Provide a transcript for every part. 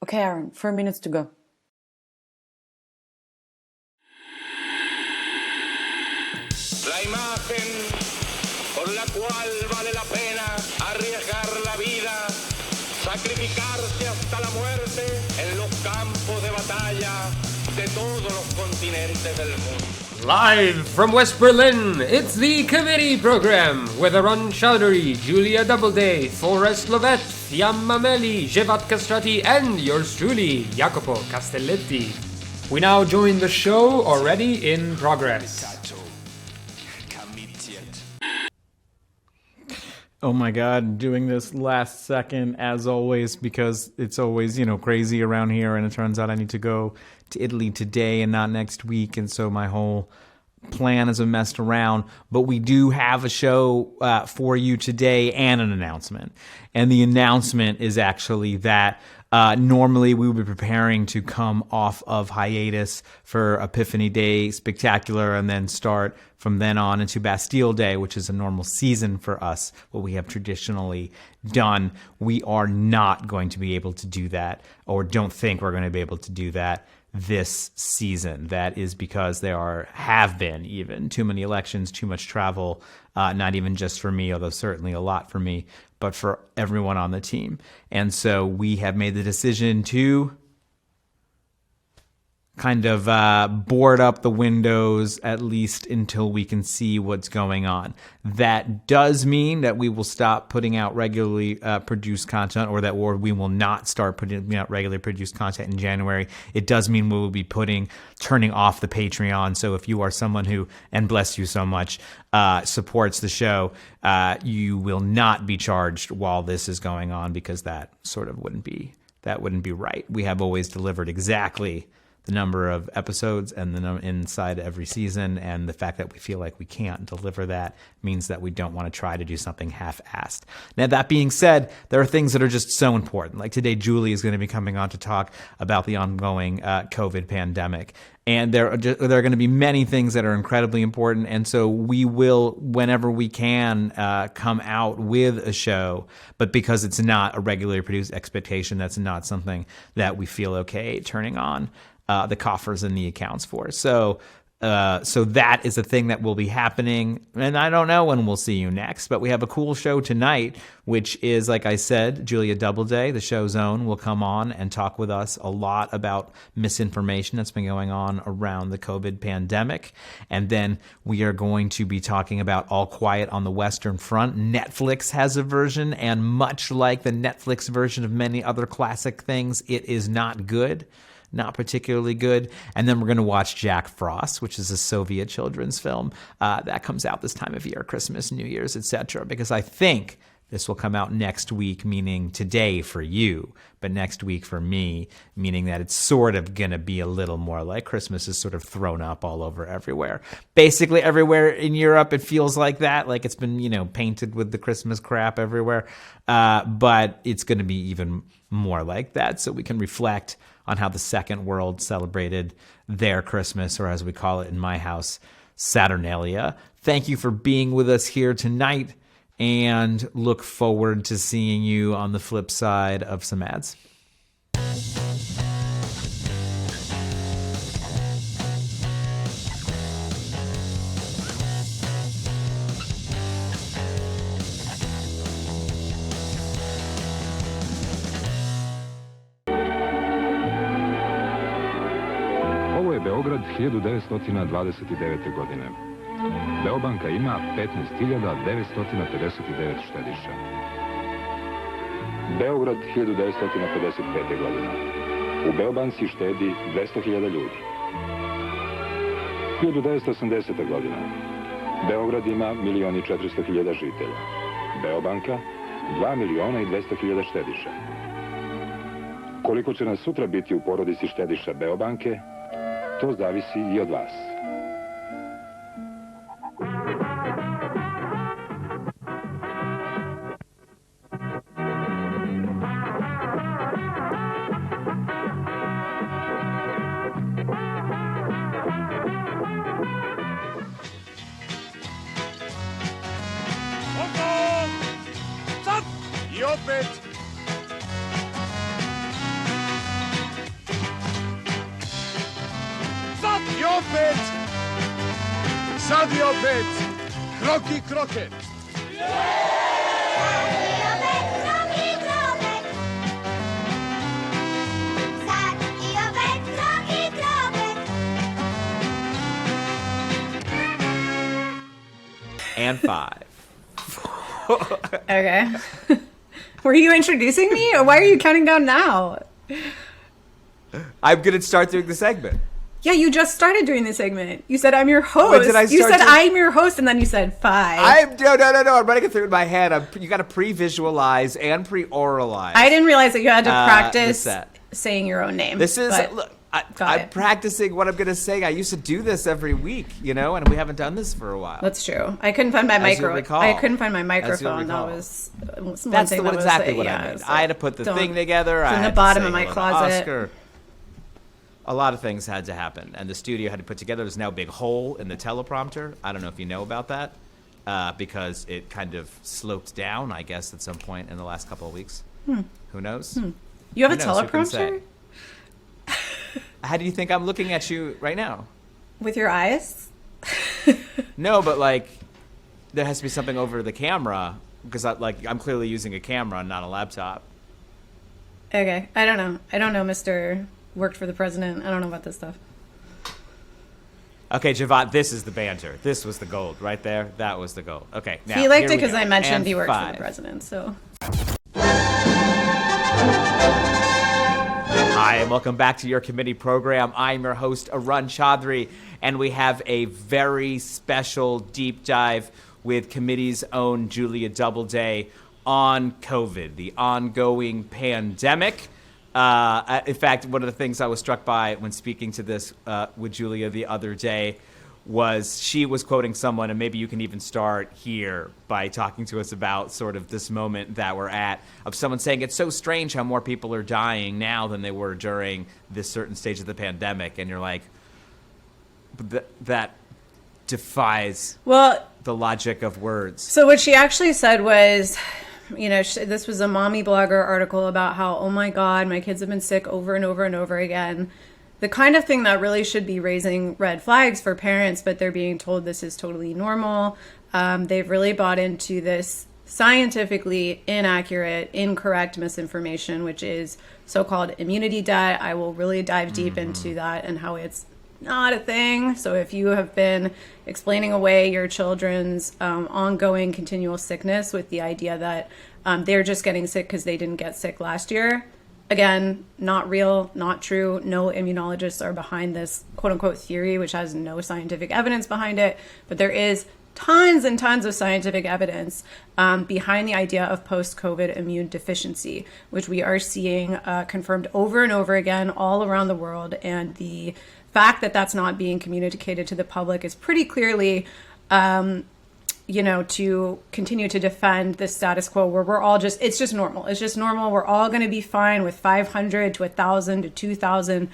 Okay, Aaron, 4 minutes to go. La imagen por la cual vale la pena arriesgar la vida, sacrificarse hasta la muerte en los campos de batalla de todos los continentes del mundo. Live from West Berlin, it's the Committee Program with Aaron Chowdhury, Julia Doubleday, Forrest, Lovette, Fiamma, Meli, Xhevat, Kastrati, and yours truly, Jacopo, Castelletti. We now join the show already in progress. Oh my god, doing this last second as always because it's always, crazy around here, and it turns out I need to go to Italy today and not next week, and so my whole plan is messed around. But we do have a show for you today and an announcement. And the announcement is actually that normally we would be preparing to come off of hiatus for Epiphany Day Spectacular and then start from then on into Bastille Day, which is a normal season for us, what we have traditionally done. We are not going to be able to do that, or don't think we're going to be able to do that this season. That is because there have been even too many elections, too much travel, not even just for me, although certainly a lot for me, but for everyone on the team. And so we have made the decision to kind of board up the windows, at least until we can see what's going on. That does mean that we will stop putting out regularly produced content, or we will not start putting out regularly produced content in January. It does mean we will be turning off the Patreon. So if you are someone who, and bless you so much, supports the show, you will not be charged while this is going on, because that sort of wouldn't be right. We have always delivered exactly the number of episodes and the inside every season, and the fact that we feel like we can't deliver that means that we don't want to try to do something half-assed. Now, that being said, there are things that are just so important. Like today, Julie is going to be coming on to talk about the ongoing COVID pandemic. And there are going to be many things that are incredibly important. And so we will, whenever we can, come out with a show. But because it's not a regularly produced expectation, that's not something that we feel okay turning on the coffers and the accounts for. So that is a thing that will be happening. And I don't know when we'll see you next, but we have a cool show tonight, which is, like I said, Julia Doubleday, the show's own, will come on and talk with us a lot about misinformation that's been going on around the COVID pandemic. And then we are going to be talking about All Quiet on the Western Front. Netflix has a version, and much like the Netflix version of many other classic things, it is not good. Not particularly good. And then we're going to watch Jack Frost, which is a Soviet children's film that comes out this time of year, Christmas, New Year's, etc. Because I think this will come out next week, meaning today for you, but next week for me, meaning that it's sort of going to be a little more like Christmas is sort of thrown up all over everywhere. Basically everywhere in Europe, it feels like that, like it's been, painted with the Christmas crap everywhere. But it's going to be even more like that, so we can reflect on how the second world celebrated their Christmas, or as we call it in my house, Saturnalia. Thank you for being with us here tonight, and look forward to seeing you on the flip side of some ads. Ovo je Beograd 1929. godine. Beobanka ima 15.959 štediša. Beograd 1955. godina. U Beobanci štedi 200.000 ljudi. 1980. godina. Beograd ima 1.400.000 žitelja. Beobanka 2.200.000 štediša. Koliko će nas sutra biti u porodici štediša Beobanke, to zavisi i od vas. I opet Sadio Bet, kroki kroket. And 5. Okay. Were you introducing me, or why are you counting down now? I'm going to start doing the segment. Yeah, you just started doing the segment. You said, I'm your host. When did I You start said, doing- I'm your host, and then you said 5. No. I'm running it through in my head. You got to pre-visualize and pre-oralize. I didn't realize that you had to practice the set. saying your own name. This is, but look, got I'm it. practicing what I'm going to say. I used to do this every week, and we haven't done this for a while. That's true. I couldn't find my As you'll recall. I couldn't find my As you'll microphone. That recall. was one That's thing what that was, exactly what yeah, I mean. so I had to put the don't- thing together. It's I in the had to bottom say of my hello to closet. Oscar. A lot of things had to happen, and the studio had to put together. There's now a big hole in the teleprompter. I don't know if you know about that, because it kind of sloped down, I guess, at some point in the last couple of weeks. Who knows? You have a Who knows? Who can teleprompter? say? How do you think I'm looking at you right now? With your eyes? No, but there has to be something over the camera because I'm clearly using a camera, not a laptop. Okay. I don't know, Mr. Worked for the president. I don't know about this stuff. Okay, Xhevat, this is the banter. This was the gold right there. That was the gold. Okay, now He liked here it we because go. I mentioned And he worked for 5. the president, so. Hi, and welcome back to your committee program. I'm your host, Arun Chaudhry, and we have a very special deep dive with committee's own Julia Doubleday on COVID, the ongoing pandemic. In fact, one of the things I was struck by when speaking to this with Julia the other day was she was quoting someone, and maybe you can even start here by talking to us about sort of this moment that we're at, of someone saying it's so strange how more people are dying now than they were during this certain stage of the pandemic. And you're like, that defies the logic of words. So what she actually said was, this was a mommy blogger article about how, oh my God, my kids have been sick over and over and over again. The kind of thing that really should be raising red flags for parents, but they're being told this is totally normal. They've really bought into this scientifically inaccurate, incorrect misinformation, which is so-called immunity debt. I will really dive deep into that and how it's not a thing. So if you have been explaining away your children's ongoing continual sickness with the idea that they're just getting sick because they didn't get sick last year, again, not real, not true. No immunologists are behind this quote unquote theory, which has no scientific evidence behind it. But there is tons and tons of scientific evidence behind the idea of post-COVID immune deficiency, which we are seeing confirmed over and over again all around the world. And the fact that that's not being communicated to the public is pretty clearly to continue to defend the status quo where we're all it's just normal. It's just normal. We're all going to be fine with 500 to 1,000 to 2,000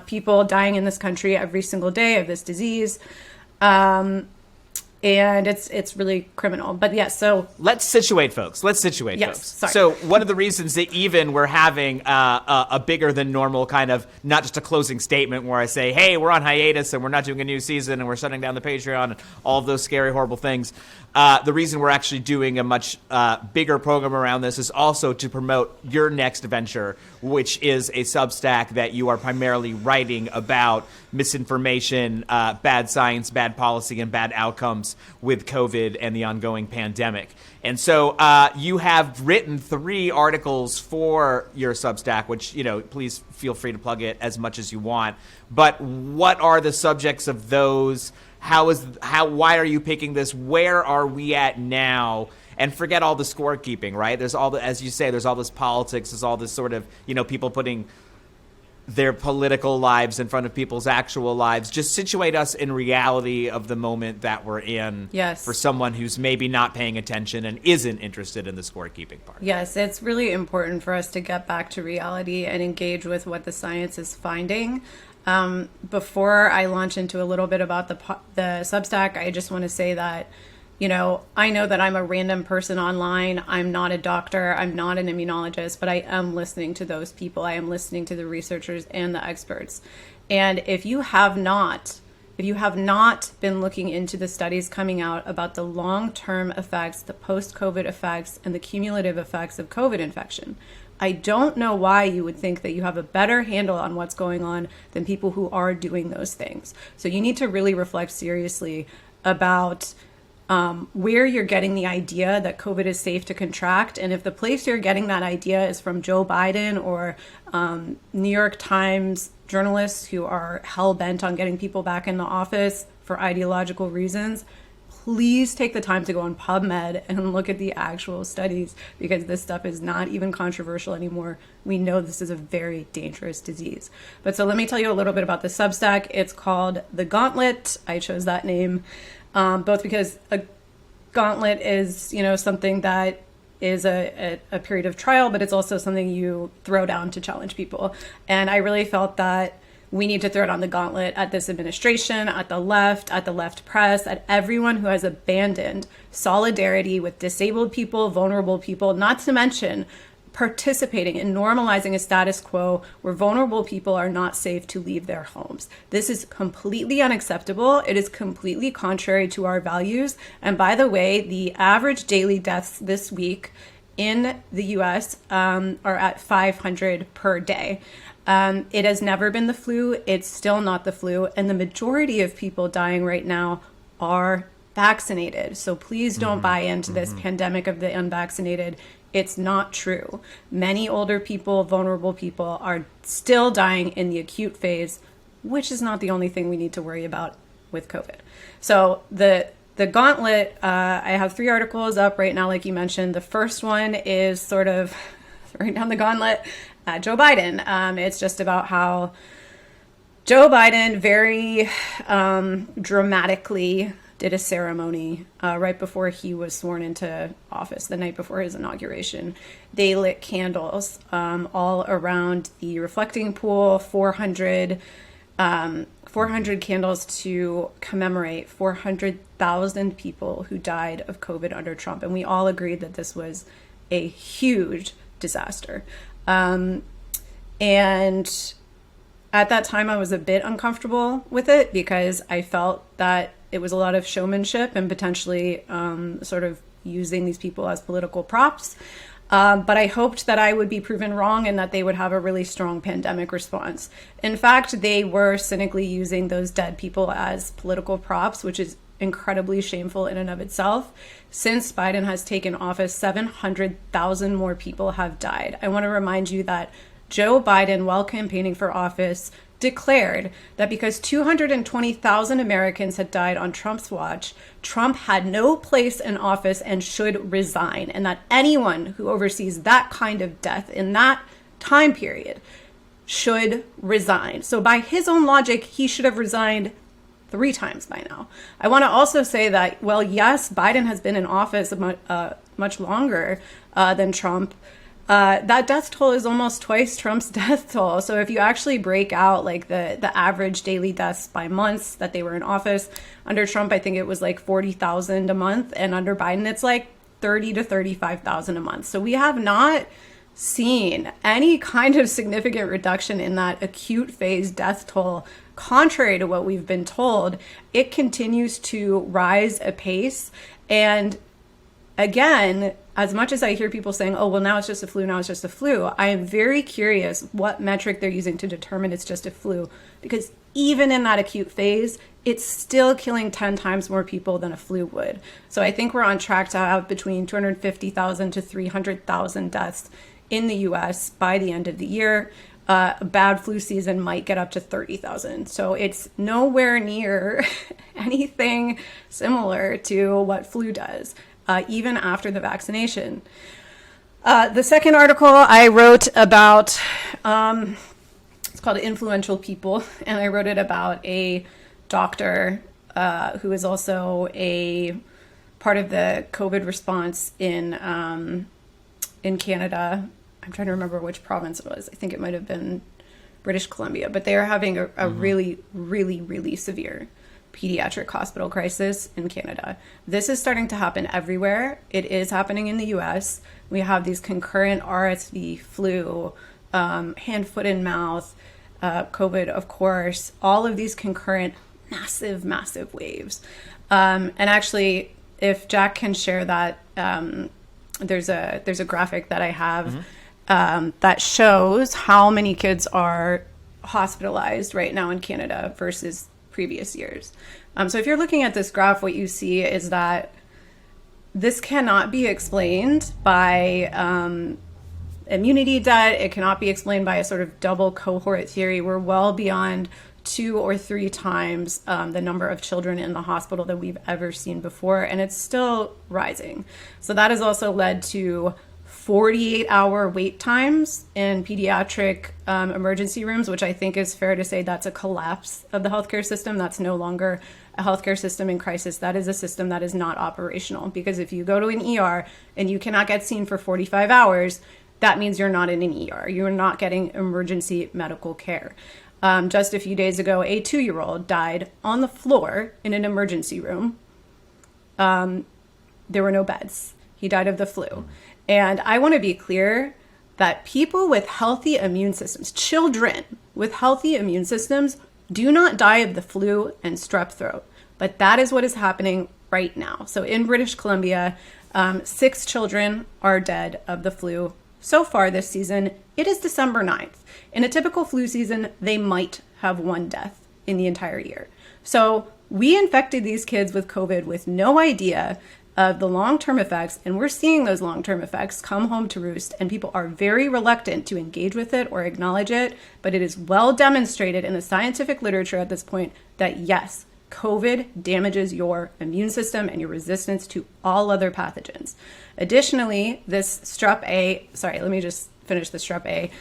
people dying in this country every single day of this disease. And it's really criminal. But yes, so let's situate folks. Yes, folks. Sorry. So one of the reasons that even we're having a bigger than normal kind of, not just a closing statement where I say, hey, we're on hiatus and we're not doing a new season and we're shutting down the Patreon and all of those scary, horrible things. The reason we're actually doing a much bigger program around this is also to promote your next venture, which is a Substack that you are primarily writing about misinformation, bad science, bad policy, and bad outcomes with COVID and the ongoing pandemic. And so you have written 3 articles for your Substack, which, please feel free to plug it as much as you want. But what are the subjects of those? Why are you picking this? Where are we at now? And forget all the scorekeeping, right? There's as you say, there's all this politics, there's all this sort of, people putting their political lives in front of people's actual lives. Just situate us in reality of the moment that we're in. Yes. For someone who's maybe not paying attention and isn't interested in the scorekeeping part. yes, it's really important for us to get back to reality and engage with what the science is finding. Before I launch into a little bit about the Substack, I just want to say that, I know that I'm a random person online. I'm not a doctor. I'm not an immunologist, but I am listening to those people. I am listening to the researchers and the experts. And if you have not if you have not been looking into the studies coming out about the long-term effects, the post-COVID effects, and the cumulative effects of COVID infection, I don't know why you would think that you have a better handle on what's going on than people who are doing those things. So you need to really reflect seriously about where you're getting the idea that COVID is safe to contract. And if the place you're getting that idea is from Joe Biden or New York Times journalists who are hell-bent on getting people back in the office for ideological reasons, please take the time to go on PubMed and look at the actual studies, because this stuff is not even controversial anymore. We know this is a very dangerous disease. But so let me tell you a little bit about the Substack. It's called The Gauntlet. I chose that name both because a gauntlet is, something that is a period of trial, but it's also something you throw down to challenge people. And I really felt that we need to throw it on the gauntlet at this administration, at the left press, at everyone who has abandoned solidarity with disabled people, vulnerable people, not to mention participating in normalizing a status quo where vulnerable people are not safe to leave their homes. This is completely unacceptable. It is completely contrary to our values. And by the way, the average daily deaths this week in the US are at 500 per day. It has never been the flu. It's still not the flu. And the majority of people dying right now are vaccinated. So please don't buy into this pandemic of the unvaccinated. It's not true. Many older people, vulnerable people are still dying in the acute phase, which is not the only thing we need to worry about with COVID. So the gauntlet, I have 3 articles up right now, like you mentioned. The first one is sort of throwing down the gauntlet at Joe Biden. It's just about how Joe Biden very dramatically did a ceremony right before he was sworn into office, the night before his inauguration. They lit candles all around the reflecting pool, 400 candles to commemorate 400,000 people who died of COVID under Trump. And we all agreed that this was a huge disaster. And at that time, I was a bit uncomfortable with it because I felt that it was a lot of showmanship and potentially sort of using these people as political props. But I hoped that I would be proven wrong and that they would have a really strong pandemic response. In fact, they were cynically using those dead people as political props, which is incredibly shameful in and of itself. Since Biden has taken office, 700,000 more people have died. I want to remind you that Joe Biden, while campaigning for office, declared that because 220,000 Americans had died on Trump's watch, Trump had no place in office and should resign, and that anyone who oversees that kind of death in that time period should resign. So by his own logic, he should have resigned 3 times by now. I want to also say that, well, yes, Biden has been in office much longer than Trump. That death toll is almost twice Trump's death toll. So if you actually break out like the average daily deaths by months that they were in office, under Trump, I think it was like 40,000 a month. And under Biden, it's like 30 to 35,000 a month. So we have not seen any kind of significant reduction in that acute phase death toll. Contrary to what we've been told, it continues to rise apace. And again, as much as I hear people saying, oh, well, now it's just a flu, I am very curious what metric they're using to determine it's just a flu. Because even in that acute phase, it's still killing 10 times more people than a flu would. So I think we're on track to have between 250,000 to 300,000 deaths in the US by the end of the year. A bad flu season might get up to 30,000. So it's nowhere near anything similar to what flu does, even after the vaccination. The second article I wrote about, it's called Influential People, and I wrote it about a doctor who is also a part of the COVID response in Canada. I'm trying to remember which province it was. I think it might have been British Columbia, but they are having a really, really, really severe pediatric hospital crisis in Canada. This is starting to happen everywhere. It is happening in the US. We have these concurrent RSV, flu, hand, foot, and mouth, COVID, of course, all of these concurrent massive, massive waves. And actually, if Jack can share that, there's a graphic that I have that shows how many kids are hospitalized right now in Canada versus previous years. So if you're looking at this graph, what you see is that this cannot be explained by immunity debt. It cannot be explained by a sort of double cohort theory. We're well beyond 2 or 3 times the number of children in the hospital that we've ever seen before, and it's still rising. So that has also led to 48-hour wait times in pediatric emergency rooms, which I think is fair to say that's a collapse of the healthcare system. That's no longer a healthcare system in crisis. That is a system that is not operational, because if you go to an ER and you cannot get seen for 45 hours, that means you're not in an ER. You're not getting emergency medical care. Just a few days ago, a 2-year-old died on the floor in an emergency room. There were no beds. He died of the flu. And I want to be clear that people with healthy immune systems, children with healthy immune systems, do not die of the flu and strep throat. But that is what is happening right now. So in British Columbia, 6 children are dead of the flu so far this season. It is December 9th. In a typical flu season, they might have 1 death in the entire year. So we infected these kids with COVID with no idea of the long-term effects, and we're seeing those long-term effects come home to roost, and people are very reluctant to engage with it or acknowledge it, but it is well demonstrated in the scientific literature at this point that yes, COVID damages your immune system and your resistance to all other pathogens. Additionally, this strep A, let me just finish the strep A,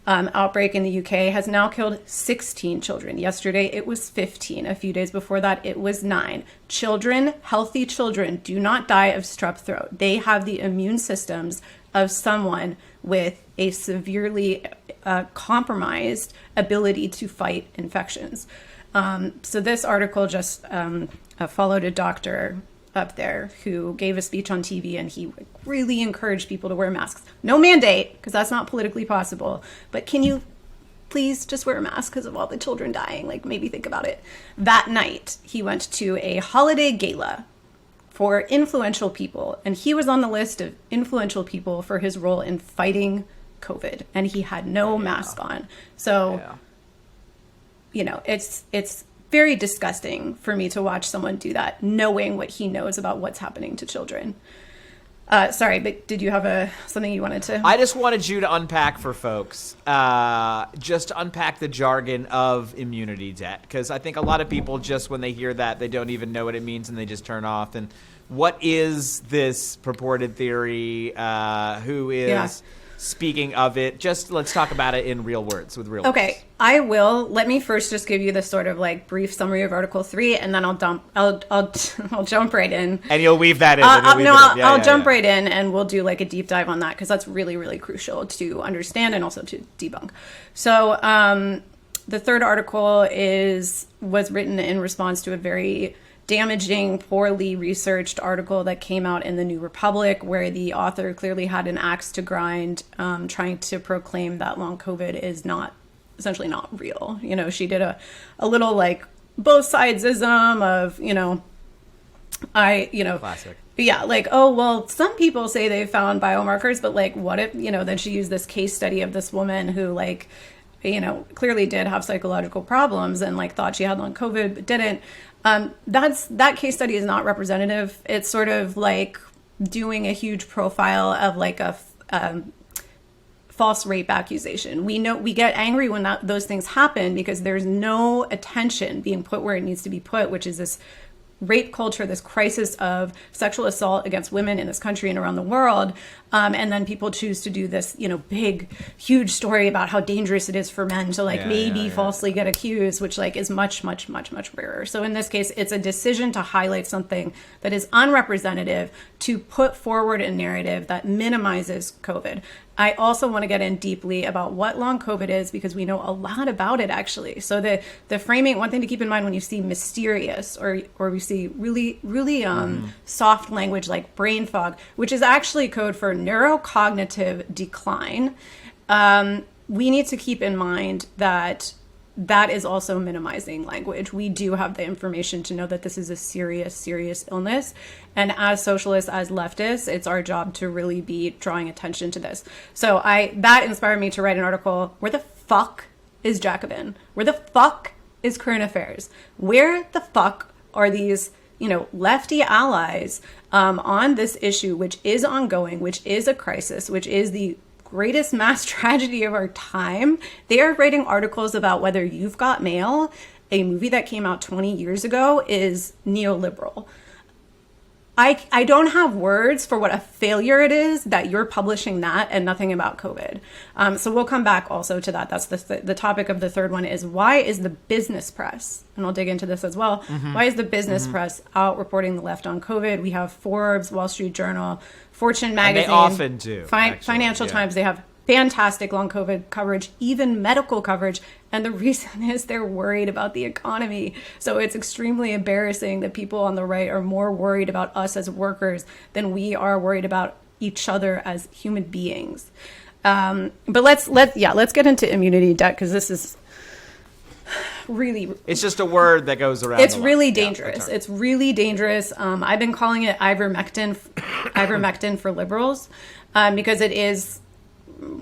outbreak in the UK has now killed 16 children. Yesterday, it was 15. A few days before that, it was 9. Children, healthy children, do not die of strep throat. They have the immune systems of someone with a severely compromised ability to fight infections. So this article just followed a doctor up there who gave a speech on TV, and he really encouraged people to wear masks. No mandate, because that's not politically possible, but can you please just wear a mask because of all the children dying? Like, maybe think about it. That night, he went to a holiday gala for influential people, and he was on the list of influential people for his role in fighting COVID, and he had no mask on. So, you know, it's very disgusting for me to watch someone do that, knowing what he knows about what's happening to children. Sorry, but did you have something you wanted to? I just wanted you to unpack for folks, just to unpack the jargon of immunity debt, because I think a lot of people just when they hear that, they don't even know what it means and they just turn off. And what is this purported theory? Who is speaking of it? Just let's talk about it in real words, with real words. Okay, I will. Let me first just give you the sort of like brief summary of Article 3, and then I'll jump right in. And you'll weave that in. I'll jump right in, and we'll do like a deep dive on that, because that's really, really crucial to understand and also to debunk. So the third article was written in response to a very damaging, poorly researched article that came out in the New Republic, where the author clearly had an axe to grind, trying to proclaim that long COVID is essentially not real. You know, she did a little like both sidesism of, Classic. Yeah, like, oh, well, some people say they found biomarkers, but like, what if, then she used this case study of this woman who like, clearly did have psychological problems and like thought she had long COVID, but didn't. That case study is not representative. It's sort of like doing a huge profile of like a false rape accusation. We get angry when those things happen because there's no attention being put where it needs to be put, which is this rape culture, this crisis of sexual assault against women in this country and around the world. And then people choose to do this, big, huge story about how dangerous it is for men to falsely get accused, which like is much, much, much, much rarer. So in this case, it's a decision to highlight something that is unrepresentative, to put forward a narrative that minimizes COVID. I also want to get in deeply about what long COVID is, because we know a lot about it, actually. So the framing, one thing to keep in mind when you see mysterious or we see really, really soft language like brain fog, which is actually code for neurocognitive decline, we need to keep in mind that that is also minimizing language. We do have the information to know that this is a serious, serious illness. And as socialists, as leftists, it's our job to really be drawing attention to this. So that inspired me to write an article. Where the fuck is Jacobin? Where the fuck is current affairs? Where the fuck are these, lefty allies on this issue, which is ongoing, which is a crisis, which is the greatest mass tragedy of our time? They are writing articles about whether You've Got Mail, a movie that came out 20 years ago, is neoliberal. I don't have words for what a failure it is that you're publishing that and nothing about COVID. So we'll come back also to that. That's the topic of the third one is, why is the business press, and I'll dig into this as well, why is the business press out reporting the left on COVID? We have Forbes, Wall Street Journal, Fortune magazine. And they often do. Financial Times, they have fantastic long COVID coverage, even medical coverage. And the reason is they're worried about the economy. So it's extremely embarrassing that people on the right are more worried about us as workers than we are worried about each other as human beings. But let's get into immunity debt, because this is really, it's just a word that goes around. It's really dangerous. It's really dangerous. I've been calling it ivermectin for liberals, because it is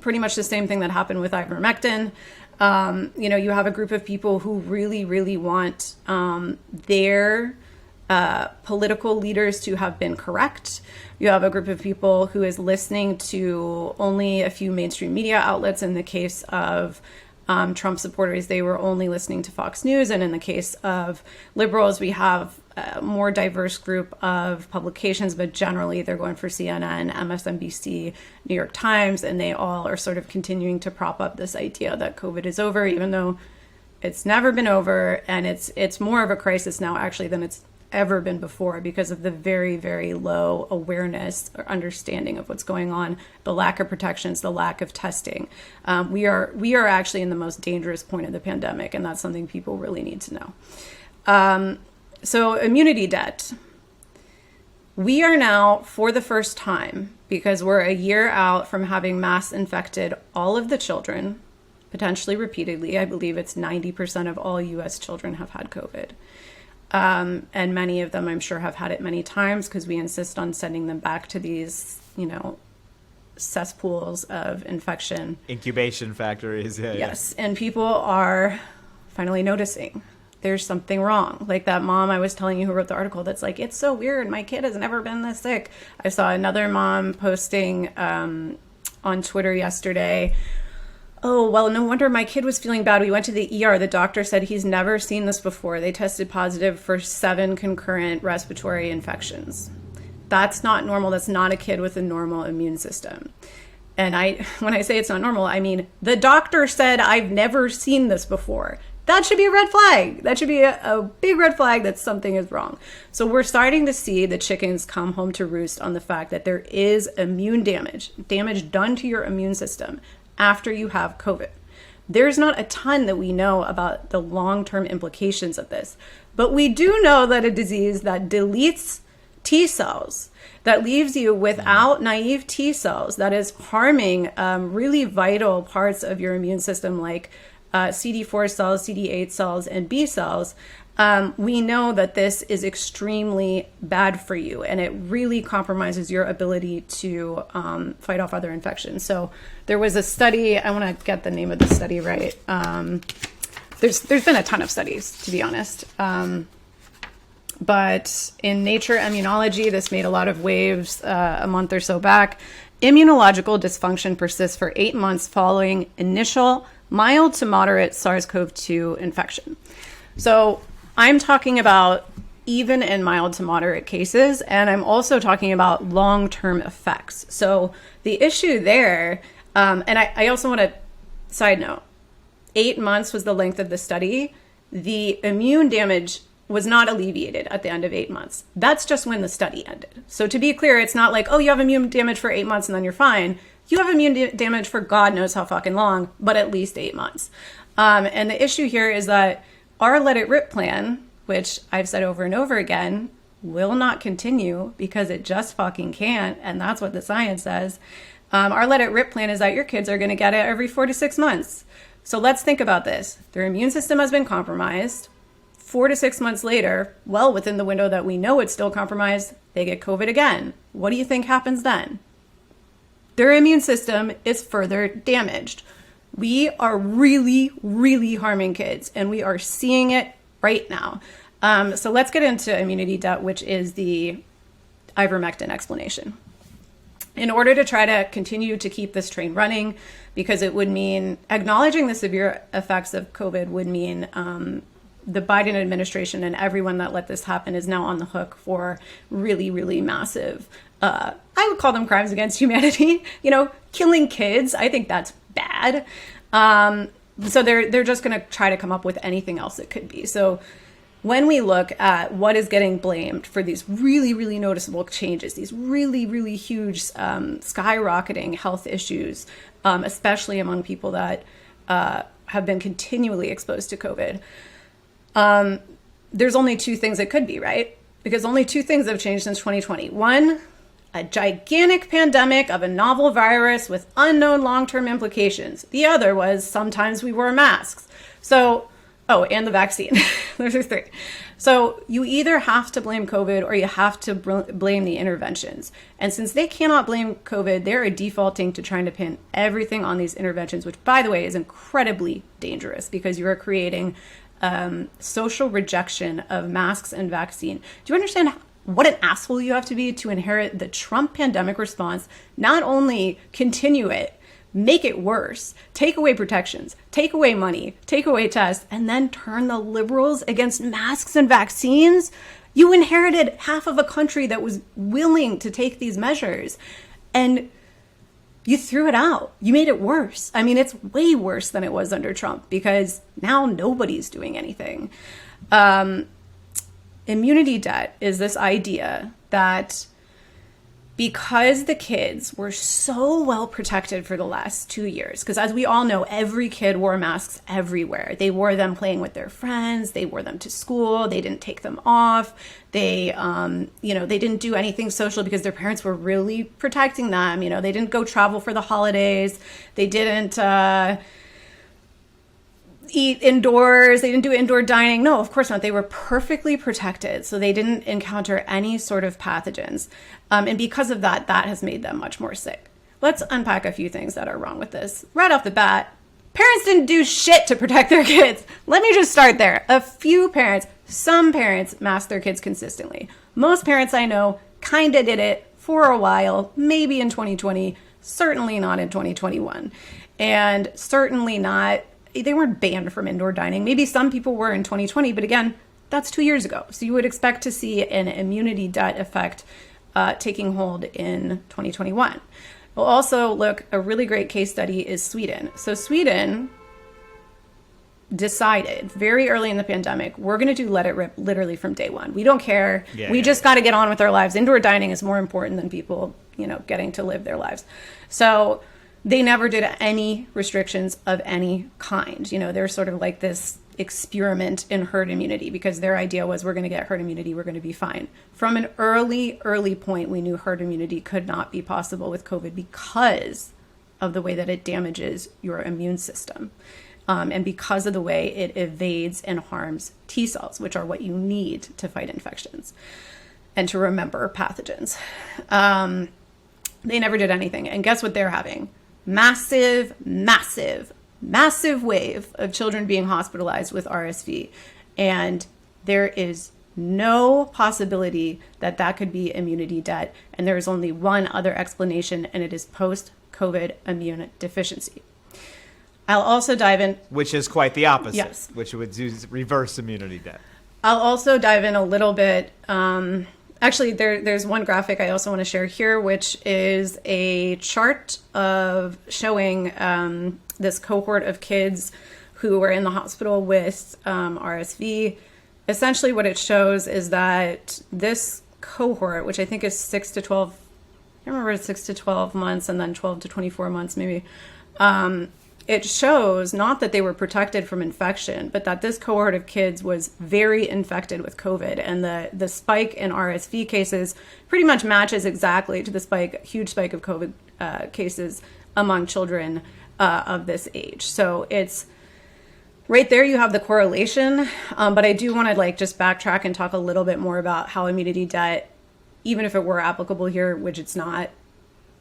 pretty much the same thing that happened with ivermectin. You have a group of people who really, really want their political leaders to have been correct. You have a group of people who is listening to only a few mainstream media outlets. In the case of Trump supporters, they were only listening to Fox News. And in the case of liberals, we have a more diverse group of publications, but generally they're going for CNN, MSNBC, New York Times, and they all are sort of continuing to prop up this idea that COVID is over, even though it's never been over. And it's more of a crisis now, actually, than it's ever been before, because of the very, very low awareness or understanding of what's going on, the lack of protections, the lack of testing. We are actually in the most dangerous point of the pandemic, and that's something people really need to know. So immunity debt. We are now, for the first time, because we're a year out from having mass infected all of the children, potentially repeatedly. I believe it's 90% of all U.S. children have had COVID. And many of them, I'm sure, have had it many times, because we insist on sending them back to these, cesspools of infection. Incubation factories. Yeah, yes. Yeah. And people are finally noticing there's something wrong. Like that mom I was telling you who wrote the article that's like, it's so weird. My kid has never been this sick. I saw another mom posting on Twitter yesterday, oh, well, no wonder my kid was feeling bad. We went to the ER. The doctor said he's never seen this before. They tested positive for 7 concurrent respiratory infections. That's not normal. That's not a kid with a normal immune system. And when I say it's not normal, I mean, the doctor said, I've never seen this before. That should be a red flag. That should be a big red flag that something is wrong. So we're starting to see the chickens come home to roost on the fact that there is immune damage done to your immune system after you have COVID. There's not a ton that we know about the long-term implications of this, but we do know that a disease that deletes T cells, that leaves you without naive T cells, that is harming really vital parts of your immune system, like CD4 cells, CD8 cells, and B cells, we know that this is extremely bad for you, and it really compromises your ability to fight off other infections. So there was a study, I want to get the name of the study right. There's been a ton of studies, to be honest. But in Nature Immunology, this made a lot of waves a month or so back. Immunological dysfunction persists for 8 months following initial mild to moderate SARS-CoV-2 infection. So I'm talking about even in mild to moderate cases, and I'm also talking about long-term effects. So the issue there, and I also want to side note, 8 months was the length of the study. The immune damage was not alleviated at the end of 8 months. That's just when the study ended. So to be clear, it's not like, oh, you have immune damage for 8 months and then you're fine. You have immune damage for God knows how fucking long, but at least 8 months. And the issue here is that our Let It Rip plan, which I've said over and over again, will not continue because it just fucking can't. And that's what the science says. Our Let It Rip plan is that your kids are going to get it every 4 to 6 months. So let's think about this. Their immune system has been compromised. 4 to 6 months later, well within the window that we know it's still compromised, they get COVID again. What do you think happens then? Their immune system is further damaged. We are really, really harming kids, and we are seeing it right now. So let's get into immunity debt, which is the ivermectin explanation. In order to try to continue to keep this train running, because it would mean acknowledging the severe effects of COVID would mean the Biden administration and everyone that let this happen is now on the hook for really, really massive, I would call them crimes against humanity, killing kids. I think that's bad. So they're just going to try to come up with anything else it could be. So when we look at what is getting blamed for these really, really noticeable changes, these really, really huge skyrocketing health issues, especially among people that have been continually exposed to COVID, there's only two things it could be, right? Because only two things have changed since 2020. One, a gigantic pandemic of a novel virus with unknown long-term implications. The other was sometimes we wore masks. So, and the vaccine. Those are three. So you either have to blame COVID or you have to blame the interventions. And since they cannot blame COVID, they're defaulting to trying to pin everything on these interventions, which, by the way, is incredibly dangerous because you are creating social rejection of masks and vaccine. Do you understand what an asshole you have to be to inherit the Trump pandemic response? Not only continue it, make it worse, take away protections, take away money, take away tests, and then turn the liberals against masks and vaccines? You inherited half of a country that was willing to take these measures, and you threw it out. You made it worse. I mean, it's way worse than it was under Trump because now nobody's doing anything. Immunity debt is this idea that because the kids were so well protected for the last 2 years, because as we all know, every kid wore masks everywhere. They wore them playing with their friends. They wore them to school. They didn't take them off. They, they didn't do anything social because their parents were really protecting them. They didn't go travel for the holidays. They didn't eat indoors. They didn't do indoor dining. No, of course not. They were perfectly protected. So they didn't encounter any sort of pathogens. And because of that, that has made them much more sick. Let's unpack a few things that are wrong with this. Right off the bat, parents didn't do shit to protect their kids. Let me just start there. Some parents masked their kids consistently. Most parents I know kind of did it for a while, maybe in 2020, certainly not in 2021. And certainly not, they weren't banned from indoor dining. Maybe some people were in 2020, but again, that's 2 years ago. So you would expect to see an immunity debt effect taking hold in 2021. We'll also look, a really great case study is Sweden. So Sweden decided very early in the pandemic, we're going to do let it rip literally from day one. We don't care. We just got to get on with our lives. Indoor dining is more important than people, getting to live their lives. So they never did any restrictions of any kind. They're sort of like this experiment in herd immunity because their idea was we're going to get herd immunity, we're going to be fine. From an early point, we knew herd immunity could not be possible with COVID because of the way that it damages your immune system. And because of the way it evades and harms T cells, which are what you need to fight infections and to remember pathogens. They never did anything. And guess what they're having? Massive wave of children being hospitalized with RSV. And there is no possibility that that could be immunity debt. And there is only one other explanation, and it is post-COVID immune deficiency. I'll also dive in. Which is quite the opposite. Yes. Which would do reverse immunity debt. I'll also dive in a little bit. Actually, there's one graphic I also want to share here, which is a chart of showing this cohort of kids who were in the hospital with RSV. Essentially, what it shows is that this cohort, which I think is 6 to 12, I remember 6 to 12 months and then 12 to 24 months maybe, it shows not that they were protected from infection, but that this cohort of kids was very infected with COVID. And the spike in RSV cases pretty much matches exactly to the huge spike of COVID cases among children of this age. So it's right there you have the correlation. But I do want to like just backtrack and talk a little bit more about how immunity debt, even if it were applicable here, which it's not,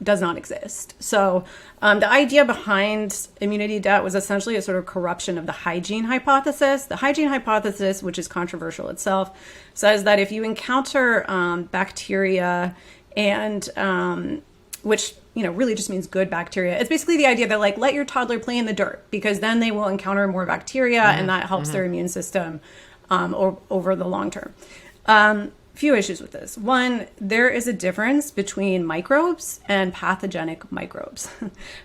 does not exist. So the idea behind immunity debt was essentially a sort of corruption of the hygiene hypothesis. The hygiene hypothesis, which is controversial itself, says that if you encounter bacteria and which, you know, really just means good bacteria. It's basically the idea that like, let your toddler play in the dirt because then they will encounter more bacteria and that helps their immune system over the long term. Few issues with this. One, there is a difference between microbes and pathogenic microbes.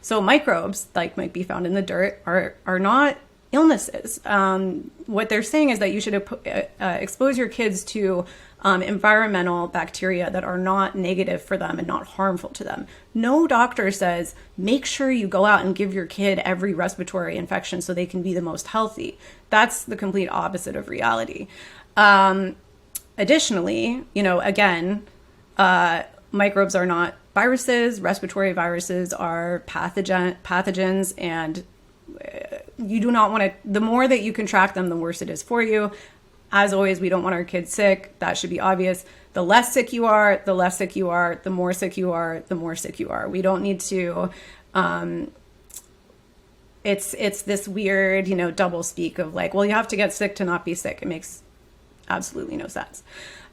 So microbes, like might be found in the dirt, are not illnesses. What they're saying is that you should expose your kids to environmental bacteria that are not negative for them and not harmful to them. No doctor says, make sure you go out and give your kid every respiratory infection so they can be the most healthy. That's the complete opposite of reality. Additionally, you know, again, microbes are not viruses. Respiratory viruses are pathogens, and you do not want to, the more that you contract them, the worse it is for you. As always, we don't want our kids sick. That should be obvious. The less sick you are, the less sick you are. The more sick you are, the more sick you are. We don't need to, it's this weird, you know, double speak of like, well, you have to get sick to not be sick. It makes absolutely no sense.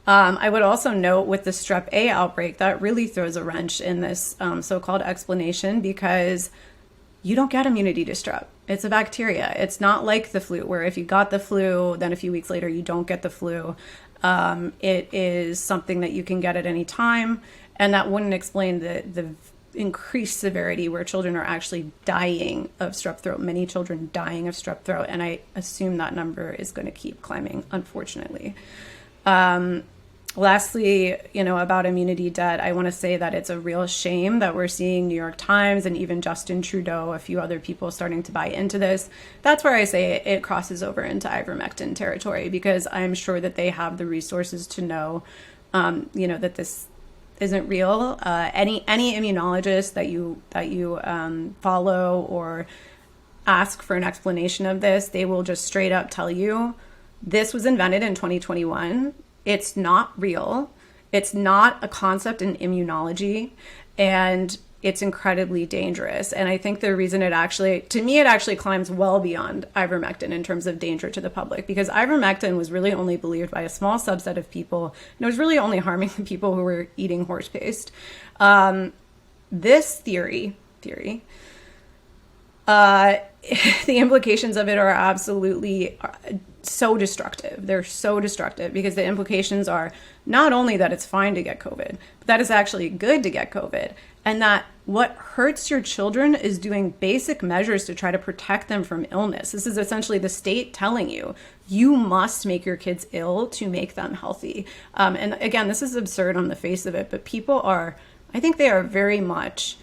I would also note with the strep A outbreak that really throws a wrench in this so-called explanation because you don't get immunity to strep. It's a bacteria. It's not like the flu where if you got the flu, then a few weeks later you don't get the flu. It is something that you can get at any time, and that wouldn't explain the increased severity where children are actually dying of strep throat, many children dying of strep throat, and I assume that number is going to keep climbing, unfortunately. Lastly, you know, about immunity debt, I want to say that it's a real shame that we're seeing New York Times and even Justin Trudeau, a few other people starting to buy into this. That's where I say it crosses over into ivermectin territory, because I'm sure that they have the resources to know, you know, that this isn't real. Any immunologist that you follow or ask for an explanation of this, they will just straight up tell you this was invented in 2021. It's not real. It's not a concept in immunology, and it's incredibly dangerous. And I think the reason it actually climbs well beyond ivermectin in terms of danger to the public, because ivermectin was really only believed by a small subset of people, and it was really only harming the people who were eating horse paste. This theory, the implications of it are absolutely so destructive. They're so destructive because the implications are not only that it's fine to get COVID, but that it's actually good to get COVID. And that what hurts your children is doing basic measures to try to protect them from illness. This is essentially the state telling you, you must make your kids ill to make them healthy. And again, this is absurd on the face of it, but people are, I think they are very much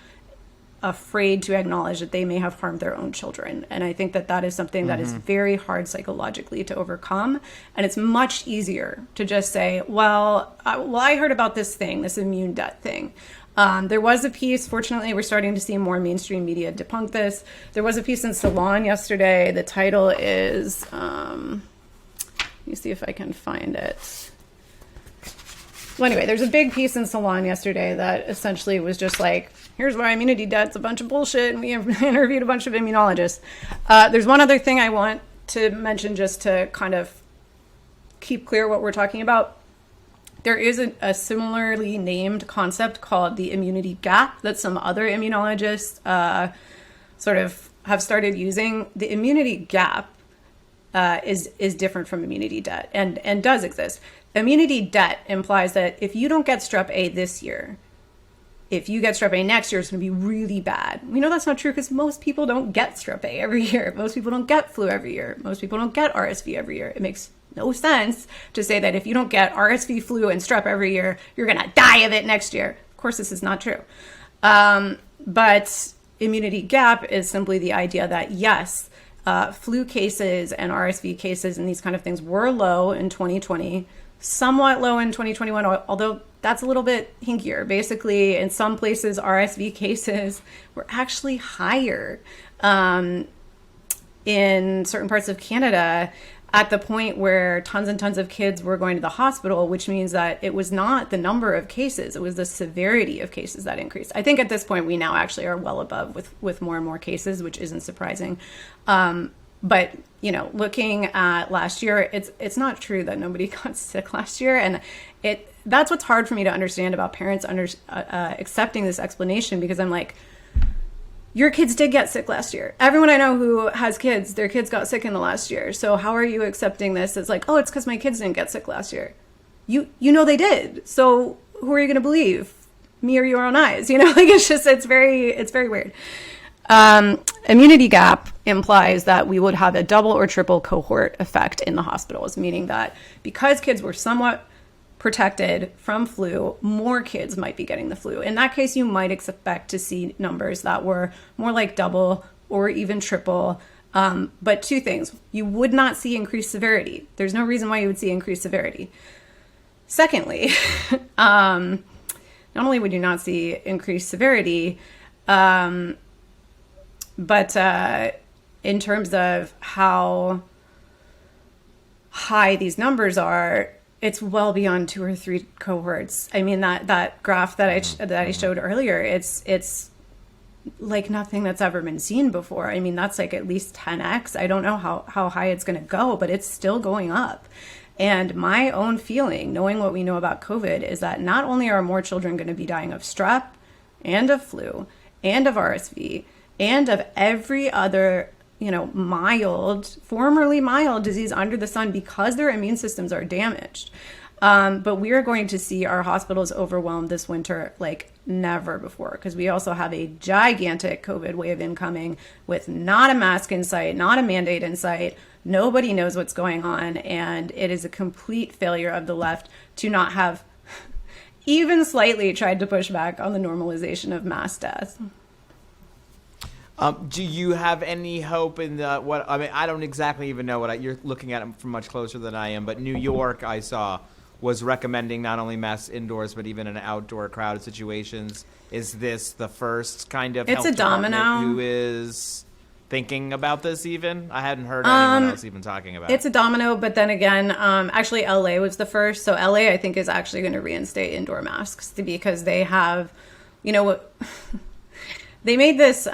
afraid to acknowledge that they may have harmed their own children. And I think that that is something that is very hard psychologically to overcome. And it's much easier to just say, well, I heard about this thing, this immune debt thing. There was a piece, fortunately, we're starting to see more mainstream media debunk this. There was a piece in Salon yesterday. The title is, let me see if I can find it. Well, anyway, there's a big piece in Salon yesterday that essentially was just like, here's why immunity debt's a bunch of bullshit, and we interviewed a bunch of immunologists. There's one other thing I want to mention just to kind of keep clear what we're talking about. There is a similarly named concept called the immunity gap that some other immunologists sort of have started using. The immunity gap is different from immunity debt and does exist. Immunity debt implies that if you don't get strep A this year, if you get strep A next year, it's going to be really bad. We know that's not true because most people don't get strep A every year. Most people don't get flu every year. Most people don't get RSV every year. It makes no sense to say that if you don't get RSV, flu, and strep every year, you're going to die of it next year. Of course, this is not true. But immunity gap is simply the idea that, yes, flu cases and RSV cases and these kind of things were low in 2020, somewhat low in 2021, although that's a little bit hinkier. Basically, in some places, RSV cases were actually higher. in certain parts of Canada at the point where tons and tons of kids were going to the hospital, which means that it was not the number of cases, it was the severity of cases that increased. I think at this point we now actually are well above with more and more cases, which isn't surprising. But, looking at last year, it's not true that nobody got sick last year. And that's what's hard for me to understand about parents accepting this explanation, because I'm like, your kids did get sick last year. Everyone I know who has kids, their kids got sick in the last year. So how are you accepting this? It's like, oh, it's because my kids didn't get sick last year. You know they did. So who are you going to believe? Me or your own eyes? It's very weird. Immunity gap implies that we would have a double or triple cohort effect in the hospitals, meaning that because kids were somewhat protected from flu, more kids might be getting the flu. In that case, you might expect to see numbers that were more like double or even triple. But two things: you would not see increased severity. There's no reason why you would see increased severity. Secondly, not only would you not see increased severity, but in terms of how high these numbers are, it's well beyond 2 or 3 cohorts. I mean, that graph that I showed earlier, it's like nothing that's ever been seen before. I mean, that's like at least 10x. I don't know how high it's going to go, but it's still going up. And my own feeling, knowing what we know about COVID, is that not only are more children going to be dying of strep and of flu and of RSV and of every other formerly mild disease under the sun, because their immune systems are damaged. But we are going to see our hospitals overwhelmed this winter like never before, because we also have a gigantic COVID wave incoming with not a mask in sight, not a mandate in sight. Nobody knows what's going on. And it is a complete failure of the left to not have even slightly tried to push back on the normalization of mass death. Do you have any hope in I don't exactly even know you're looking at it from much closer than I am, but New York, I saw, was recommending not only masks indoors, but even in outdoor crowded situations. Is this the first kind of it's health a domino who is thinking about this even? I hadn't heard anyone else even talking about it. It's a domino, but then again, actually LA was the first. So LA, I think, is actually going to reinstate indoor masks because they have, they made this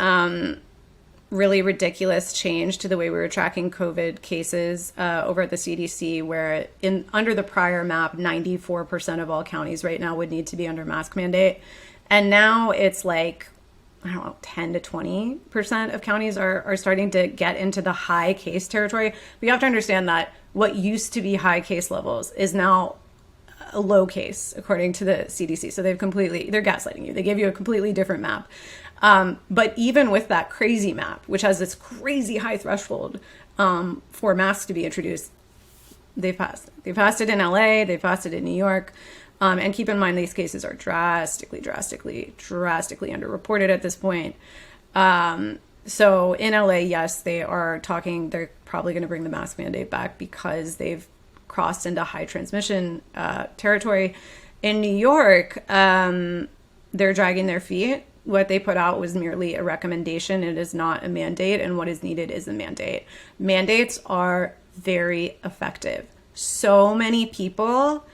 really ridiculous change to the way we were tracking COVID cases over at the CDC, where under the prior map, 94% of all counties right now would need to be under mask mandate. And now it's like, 10 to 20% of counties are starting to get into the high case territory. But you have to understand that what used to be high case levels is now a low case, according to the CDC. So they're gaslighting you. They gave you a completely different map. But even with that crazy map, which has this crazy high threshold for masks to be introduced, they've passed. They passed it in LA. They passed it in New York. And keep in mind, these cases are drastically underreported at this point. So in LA, yes, they're probably going to bring the mask mandate back because they've crossed into high transmission territory. In New York, they're dragging their feet. What they put out was merely a recommendation. It is not a mandate, and what is needed is a mandate. Mandates are very effective. So many people,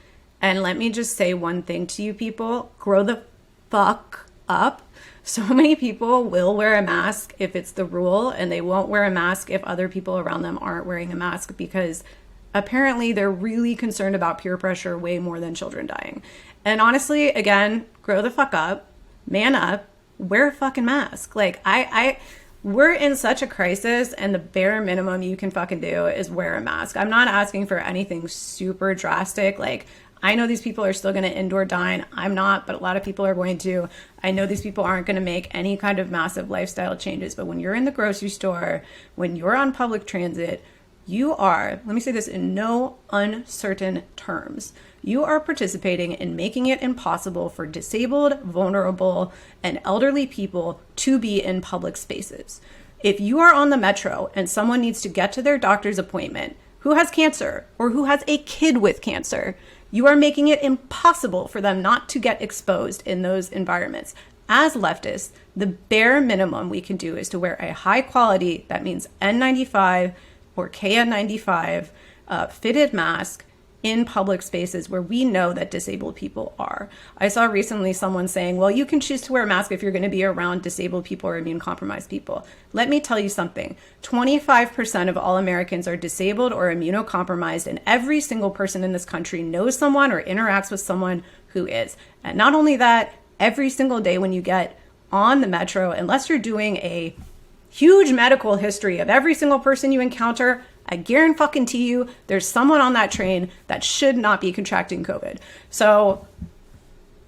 and let me just say one thing to you people, grow the fuck up. So many people will wear a mask if it's the rule, and they won't wear a mask if other people around them aren't wearing a mask, because apparently they're really concerned about peer pressure way more than children dying. And honestly, again, grow the fuck up, man up, wear a fucking mask. Like, we're in such a crisis, and the bare minimum you can fucking do is wear a mask. I'm not asking for anything super drastic. Like, I know these people are still going to indoor dine. I'm not, but a lot of people are going to. I know these people aren't going to make any kind of massive lifestyle changes. But when you're in the grocery store, when you're on public transit, you are, let me say this in no uncertain terms, you are participating in making it impossible for disabled, vulnerable, and elderly people to be in public spaces. If you are on the metro and someone needs to get to their doctor's appointment who has cancer or who has a kid with cancer, you are making it impossible for them not to get exposed in those environments. as leftists, the bare minimum we can do is to wear a high quality, that means N95 or KN95 fitted mask in public spaces where we know that disabled people are. I saw recently someone saying, well, you can choose to wear a mask if you're going to be around disabled people or immune compromised people. Let me tell you something. 25% of all Americans are disabled or immunocompromised, and every single person in this country knows someone or interacts with someone who is. And not only that, every single day when you get on the metro, unless you're doing a huge medical history of every single person you encounter, I guarantee you there's someone on that train that should not be contracting COVID. So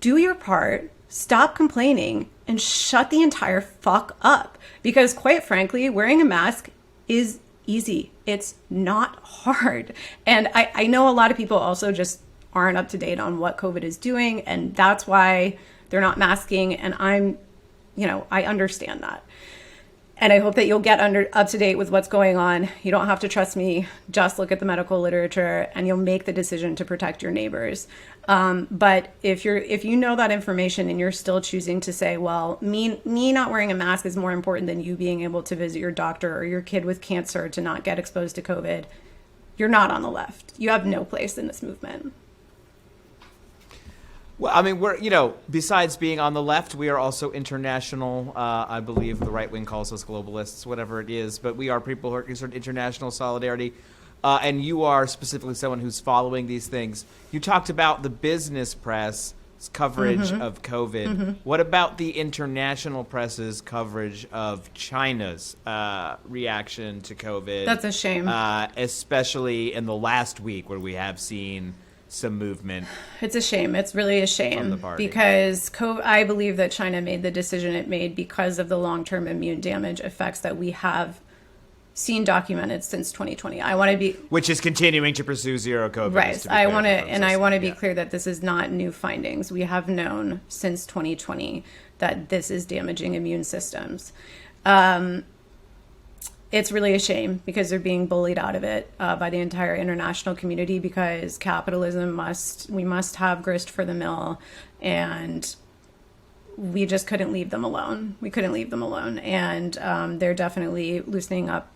do your part, stop complaining, and shut the entire fuck up. Because quite frankly, wearing a mask is easy. It's not hard. And I know a lot of people also just aren't up to date on what COVID is doing, and that's why they're not masking. And I understand that. And I hope that you'll get up to date with what's going on. You don't have to trust me. Just look at the medical literature and you'll make the decision to protect your neighbors. But if you know that information and you're still choosing to say, well, me not wearing a mask is more important than you being able to visit your doctor or your kid with cancer to not get exposed to COVID, you're not on the left. You have no place in this movement. Well, I mean, besides being on the left, we are also international. I believe the right wing calls us globalists, whatever it is, but we are people who are concerned international solidarity. And you are specifically someone who's following these things. You talked about the business press coverage of COVID. Mm-hmm. What about the international press's coverage of China's reaction to COVID? That's a shame. Especially in the last week where we have seen some movement. It's a shame. It's really a shame because I believe that China made the decision it made because of the long-term immune damage effects that we have seen documented since 2020. Which is continuing to pursue zero COVID. Right. I want to be clear that this is not new findings. We have known since 2020 that this is damaging immune systems. It's really a shame because they're being bullied out of it by the entire international community because capitalism we must have grist for the mill, and we just couldn't leave them alone. We couldn't leave them alone. And they're definitely loosening up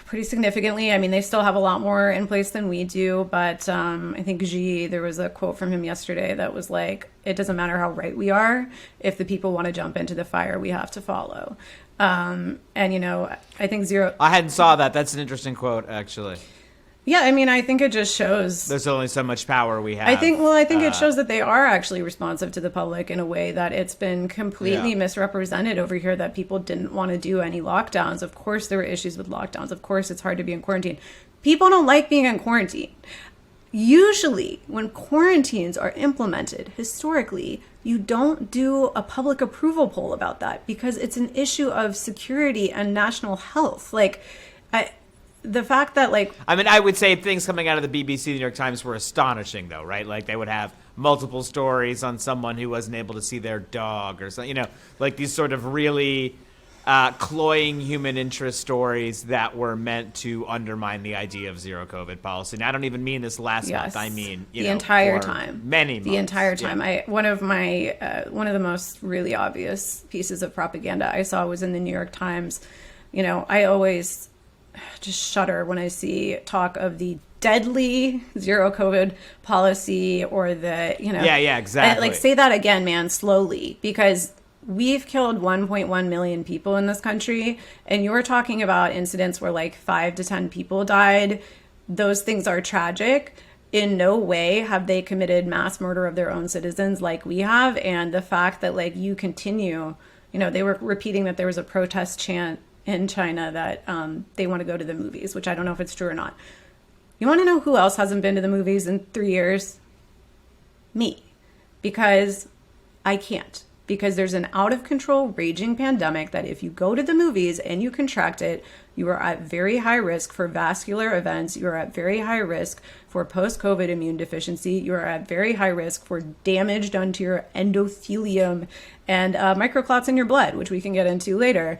pretty significantly. I mean, they still have a lot more in place than we do, but I think there was a quote from him yesterday that was like, it doesn't matter how right we are. If the people want to jump into the fire, we have to follow. And I think I hadn't saw that. That's an interesting quote, actually. Yeah, I mean, I think it just shows there's only so much power we have. I think it shows that they are actually responsive to the public in a way that it's been completely misrepresented over here, that people didn't want to do any lockdowns. Of course, there were issues with lockdowns. Of course, it's hard to be in quarantine. People don't like being in quarantine. Usually, when quarantines are implemented, historically, you don't do a public approval poll about that because it's an issue of security and national health. The fact that I would say things coming out of the BBC, the New York Times were astonishing, though, right? Like they would have multiple stories on someone who wasn't able to see their dog or something, like these sort of really cloying human interest stories that were meant to undermine the idea of zero COVID policy. And I don't even mean this last month. I mean, the entire time, many months. The entire time. Yeah. One of the most really obvious pieces of propaganda I saw was in the New York Times. I always just shudder when I see talk of the deadly zero COVID policy or the, exactly. Say that again, man, slowly, because we've killed 1.1 million people in this country, and you're talking about incidents where 5 to 10 people died. Those things are tragic. In no way have they committed mass murder of their own citizens like we have. And the fact that you continue, they were repeating that there was a protest chant in China that they want to go to the movies, which I don't know if it's true or not. You want to know who else hasn't been to the movies in 3 years? Me. Because I can't. Because there's an out-of-control raging pandemic that if you go to the movies and you contract it, you are at very high risk for vascular events. You are at very high risk for post-COVID immune deficiency. You are at very high risk for damage done to your endothelium and microclots in your blood, which we can get into later.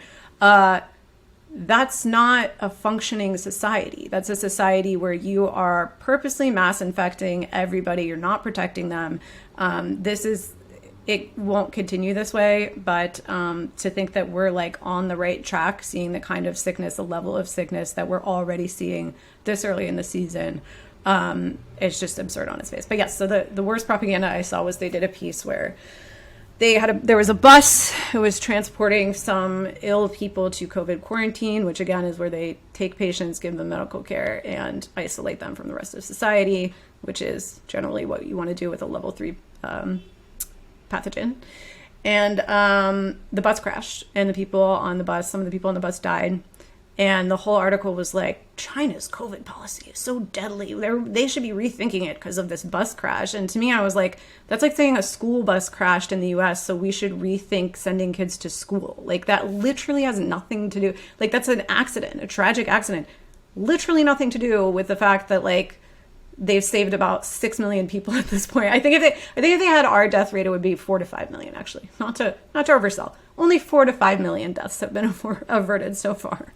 That's not a functioning society. That's a society where you are purposely mass infecting everybody. You're not protecting them. it won't continue this way, but to think that we're like on the right track, seeing the kind of sickness, the level of sickness that we're already seeing this early in the season, it's just absurd on its face. But yes, so the worst propaganda I saw was they did a piece where there was a bus who was transporting some ill people to COVID quarantine, which again is where they take patients, give them medical care, and isolate them from the rest of society, which is generally what you want to do with a level 3 pathogen. And the bus crashed, and some of the people on the bus died. And the whole article was like, China's COVID policy is so deadly. They should be rethinking it because of this bus crash. And to me, I was like, that's like saying a school bus crashed in the US, so we should rethink sending kids to school. Like, that literally has nothing to do, like, that's an accident, a tragic accident. Literally nothing to do with the fact that, like, they've saved about 6 million people at this point. I think if they had our death rate, it would be 4 to 5 million, actually. Not to oversell. Only 4 to 5 million deaths have been averted so far.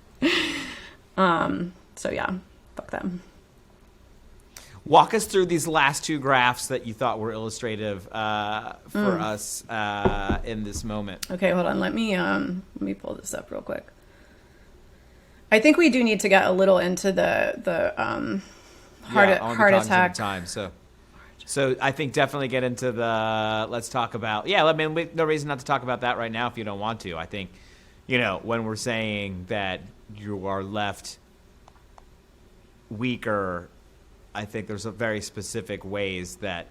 So yeah, fuck them. Walk us through these last two graphs that you thought were illustrative for us in this moment. Okay, hold on. Let me pull this up real quick. I think we do need to get a little into the heart attack time. So I think definitely get into let's talk about, I mean, no reason not to talk about that right now if you don't want to. I think, when we're saying that you are left weaker, I think there's a very specific ways that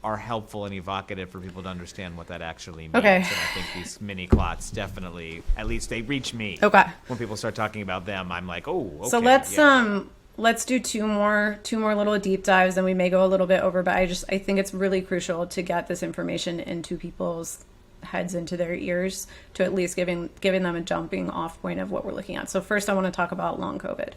are helpful and evocative for people to understand what that actually means. Okay. And I think these mini clots definitely, at least they reach me. Okay. When people start talking about them, I'm like, oh, okay. So let's do two more little deep dives, and we may go a little bit over, but I think it's really crucial to get this information into people's heads, into their ears, to at least giving them a jumping off point of what we're looking at. So first I want to talk about long COVID.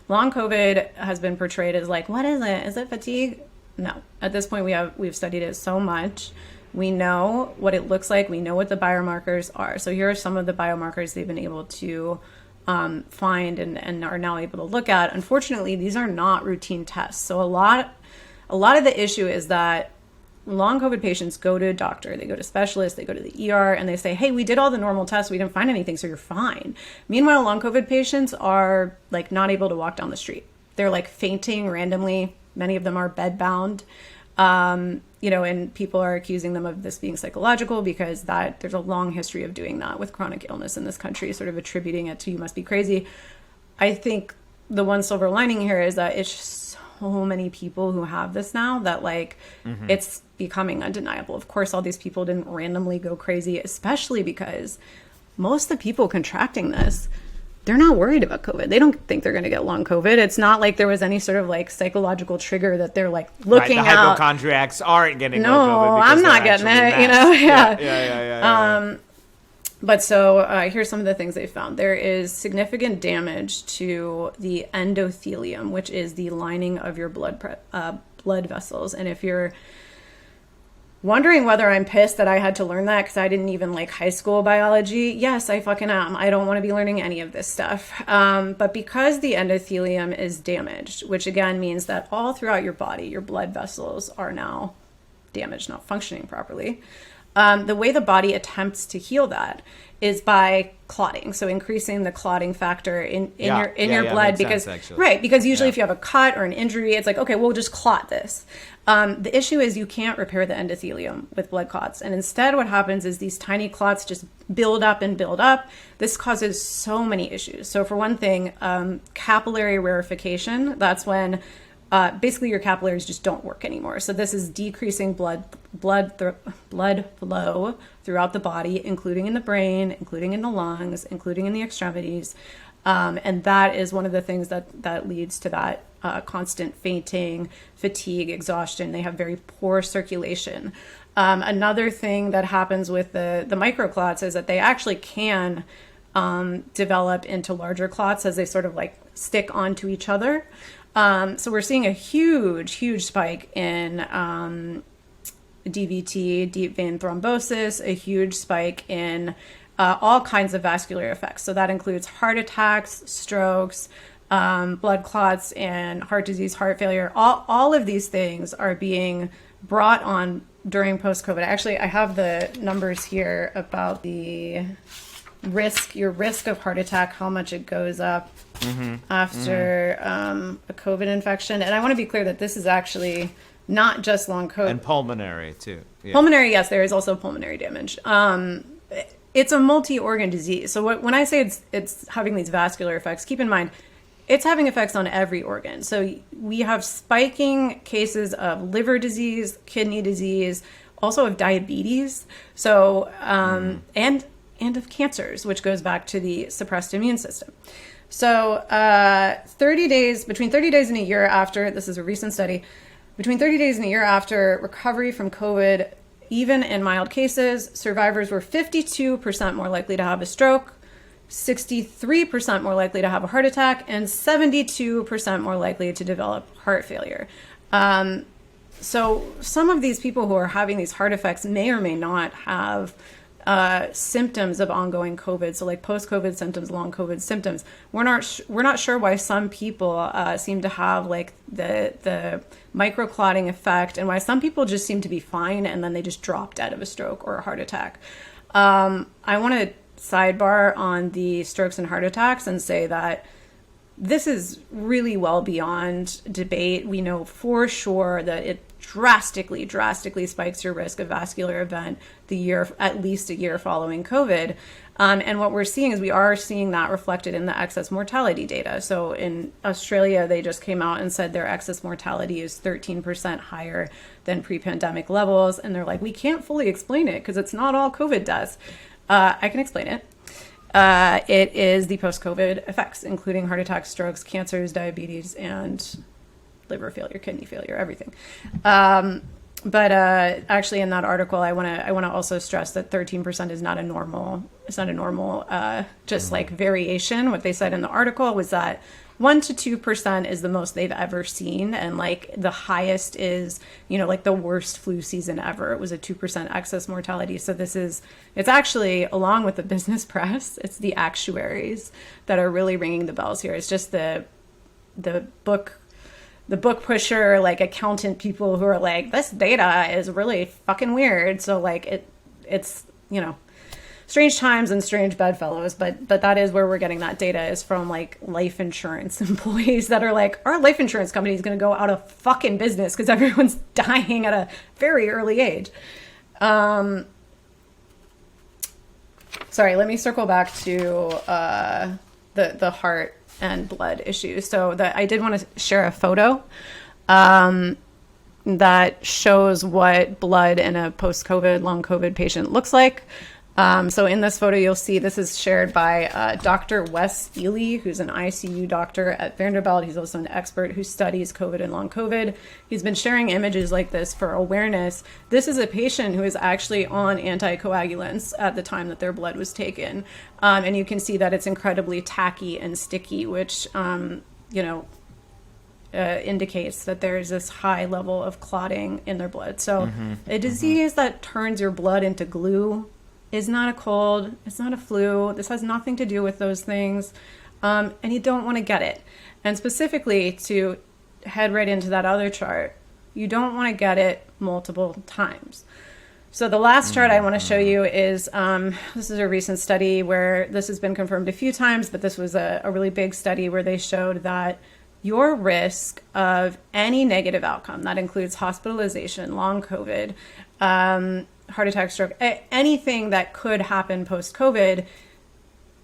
Long COVID has been portrayed as like, what is it? Is it fatigue? No. At this point we've studied it so much. We know what it looks like. We know what the biomarkers are. So here are some of the biomarkers they've been able to find and are now able to look at. Unfortunately, these are not routine tests. So a lot of the issue is that long COVID patients go to a doctor, they go to specialists, they go to the ER, and they say, hey, we did all the normal tests, we didn't find anything, so you're fine. Meanwhile, long COVID patients are like not able to walk down the street. They're like fainting randomly. Many of them are bedbound. And people are accusing them of this being psychological because there's a long history of doing that with chronic illness in this country, sort of attributing it to you must be crazy. I think the one silver lining here is that it's just so many people who have this now that it's becoming undeniable. Of course, all these people didn't randomly go crazy, especially because most of the people contracting this, they're not worried about COVID. They don't think they're going to get long COVID. It's not like there was any sort of like psychological trigger that they're like looking at. The hypochondriacs aren't getting no, long COVID. I'm not getting it, Yeah. But so here's some of the things they found. There is significant damage to the endothelium, which is the lining of your blood vessels. And if you're wondering whether I'm pissed that I had to learn that because I didn't even like high school biology, yes, I fucking am. I don't want to be learning any of this stuff. But because the endothelium is damaged, which again means that all throughout your body, your blood vessels are now damaged, not functioning properly. The way the body attempts to heal that is by clotting, so increasing the clotting factor in your blood, because usually if you have a cut or an injury, it's like, okay, we'll just clot this. The issue is you can't repair the endothelium with blood clots, and instead what happens is these tiny clots just build up and build up. This causes so many issues. So for one thing, capillary rarefaction, that's when basically your capillaries just don't work anymore. So this is decreasing blood flow throughout the body, including in the brain, including in the lungs, including in the extremities. And that is one of the things that leads to that constant fainting, fatigue, exhaustion. They have very poor circulation. Another thing that happens with the microclots is that they actually can develop into larger clots as they sort of like stick onto each other. So we're seeing a huge spike in DVT, deep vein thrombosis, a huge spike in all kinds of vascular effects. So that includes heart attacks, strokes, blood clots, and heart disease, heart failure. All of these things are being brought on during post-COVID. Actually, I have the numbers here about the your risk of heart attack, how much it goes up after a COVID infection. And I want to be clear that this is actually not just long COVID. And pulmonary, too. Yeah. Pulmonary, yes, there is also pulmonary damage. It's a multi-organ disease. So when I say it's having these vascular effects, keep in mind, it's having effects on every organ. So we have spiking cases of liver disease, kidney disease, also of diabetes. So, and of cancers, which goes back to the suppressed immune system. So 30 days, between 30 days and a year after, this is a recent study, between 30 days and a year after recovery from COVID, even in mild cases, survivors were 52% more likely to have a stroke, 63% more likely to have a heart attack, and 72% more likely to develop heart failure. So some of these people who are having these heart effects may or may not have symptoms of ongoing COVID. So like post-COVID symptoms, long COVID symptoms. We're not sure why some people seem to have like the microclotting effect, and why some people just seem to be fine and then they just drop dead of a stroke or a heart attack. I want to sidebar on the strokes and heart attacks and say that this is really well beyond debate. We know for sure that it drastically spikes your risk of vascular event at least a year following COVID. And what we're seeing is we are seeing that reflected in the excess mortality data. So in Australia, they just came out and said their excess mortality is 13% higher than pre-pandemic levels. And they're like, we can't fully explain it because it's not all COVID deaths. I can explain it. It is the post-COVID effects, including heart attacks, strokes, cancers, diabetes, and liver failure, kidney failure, everything. But actually, in that article, I want to also stress that 13% is not a normal. It's not a normal just like variation. What they said in the article was that 1 to 2% is the most they've ever seen, and like the highest is, like the worst flu season ever. It was a 2% excess mortality. So it's actually, along with the business press, it's the actuaries that are really ringing the bells here. It's just the book pusher, like accountant people who are like, this data is really fucking weird. So like it's strange times and strange bedfellows, but that is where we're getting that data, is from like life insurance employees that are like, our life insurance company is going to go out of fucking business because everyone's dying at a very early age. Sorry, let me circle back to the heart and blood issues. So I did want to share a photo that shows what blood in a post-COVID, long COVID patient looks like. So in this photo, you'll see this is shared by Dr. Wes Ely, who's an ICU doctor at Vanderbilt. He's also an expert who studies COVID and long COVID. He's been sharing images like this for awareness. This is a patient who is actually on anticoagulants at the time that their blood was taken. And you can see that it's incredibly tacky and sticky, which, indicates that there's this high level of clotting in their blood. So a disease that turns your blood into glue is not a cold, it's not a flu. This has nothing to do with those things. And you don't want to get it. And specifically, to head right into that other chart, you don't want to get it multiple times. So the last chart I want to show you is, this is a recent study where this has been confirmed a few times, but this was a really big study where they showed that your risk of any negative outcome, that includes hospitalization, long COVID, heart attack, stroke, anything that could happen post-COVID,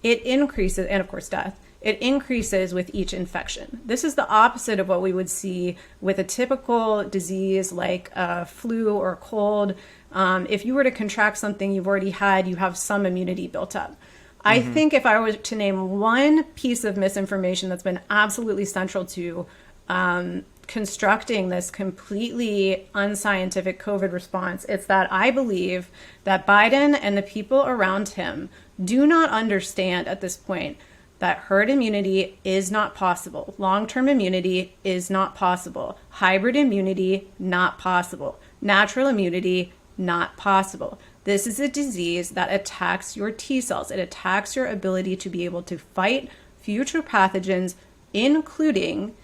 it increases, and of course death, it increases with each infection. This is the opposite of what we would see with a typical disease like a flu or a cold. If you were to contract something you've already had, you have some immunity built up. I think if I were to name one piece of misinformation that's been absolutely central to constructing this completely unscientific COVID response, it's that I believe that Biden and the people around him do not understand at this point that herd immunity is not possible. Long-term immunity is not possible. Hybrid immunity, not possible. Natural immunity, not possible. This is a disease that attacks your T cells. It attacks your ability to be able to fight future pathogens, including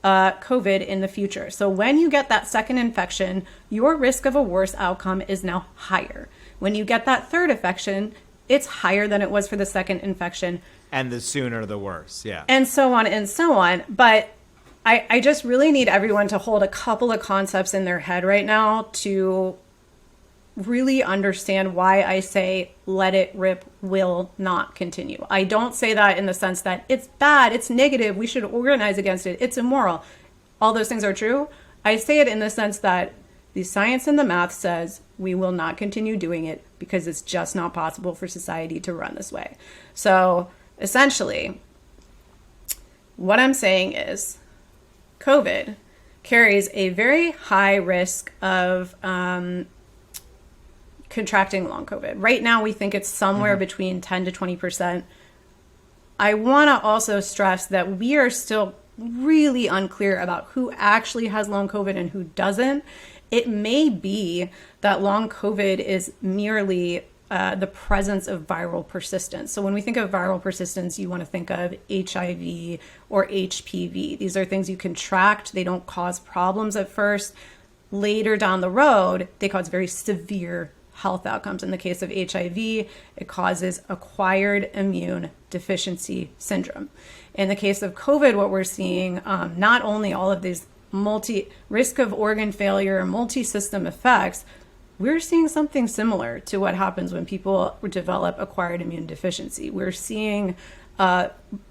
COVID in the future. So when you get that second infection, your risk of a worse outcome is now higher. When you get that third infection, it's higher than it was for the second infection. And the sooner, the worse. Yeah. And so on and so on. But I just really need everyone to hold a couple of concepts in their head right now to really understand why I say let it rip will not continue. I don't say that in the sense that it's bad, it's negative, we should organize against it, it's immoral. All those things are true. I say it in the sense that the science and the math says we will not continue doing it because it's just not possible for society to run this way. So essentially, what I'm saying is COVID carries a very high risk of contracting long COVID. Right now, we think it's somewhere between 10 to 20%. I want to also stress that we are still really unclear about who actually has long COVID and who doesn't. It may be that long COVID is merely the presence of viral persistence. So when we think of viral persistence, you want to think of HIV or HPV. These are things you contract. They don't cause problems at first. Later down the road, they cause very severe health outcomes. In the case of HIV, it causes acquired immune deficiency syndrome. In the case of COVID, what we're seeing, not only all of these risk of organ failure, multi-system effects, we're seeing something similar to what happens when people develop acquired immune deficiency. We're seeing,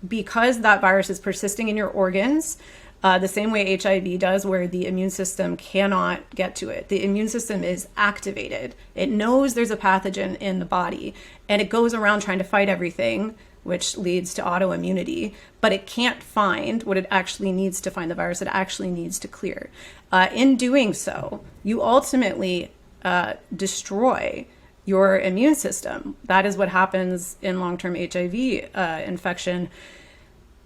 because that virus is persisting in your organs, the same way HIV does, where the immune system cannot get to it. The immune system is activated. It knows there's a pathogen in the body, and it goes around trying to fight everything, which leads to autoimmunity, but it can't find what it actually needs to find, the virus it actually needs to clear. In doing so, you ultimately destroy your immune system. That is what happens in long-term HIV infection.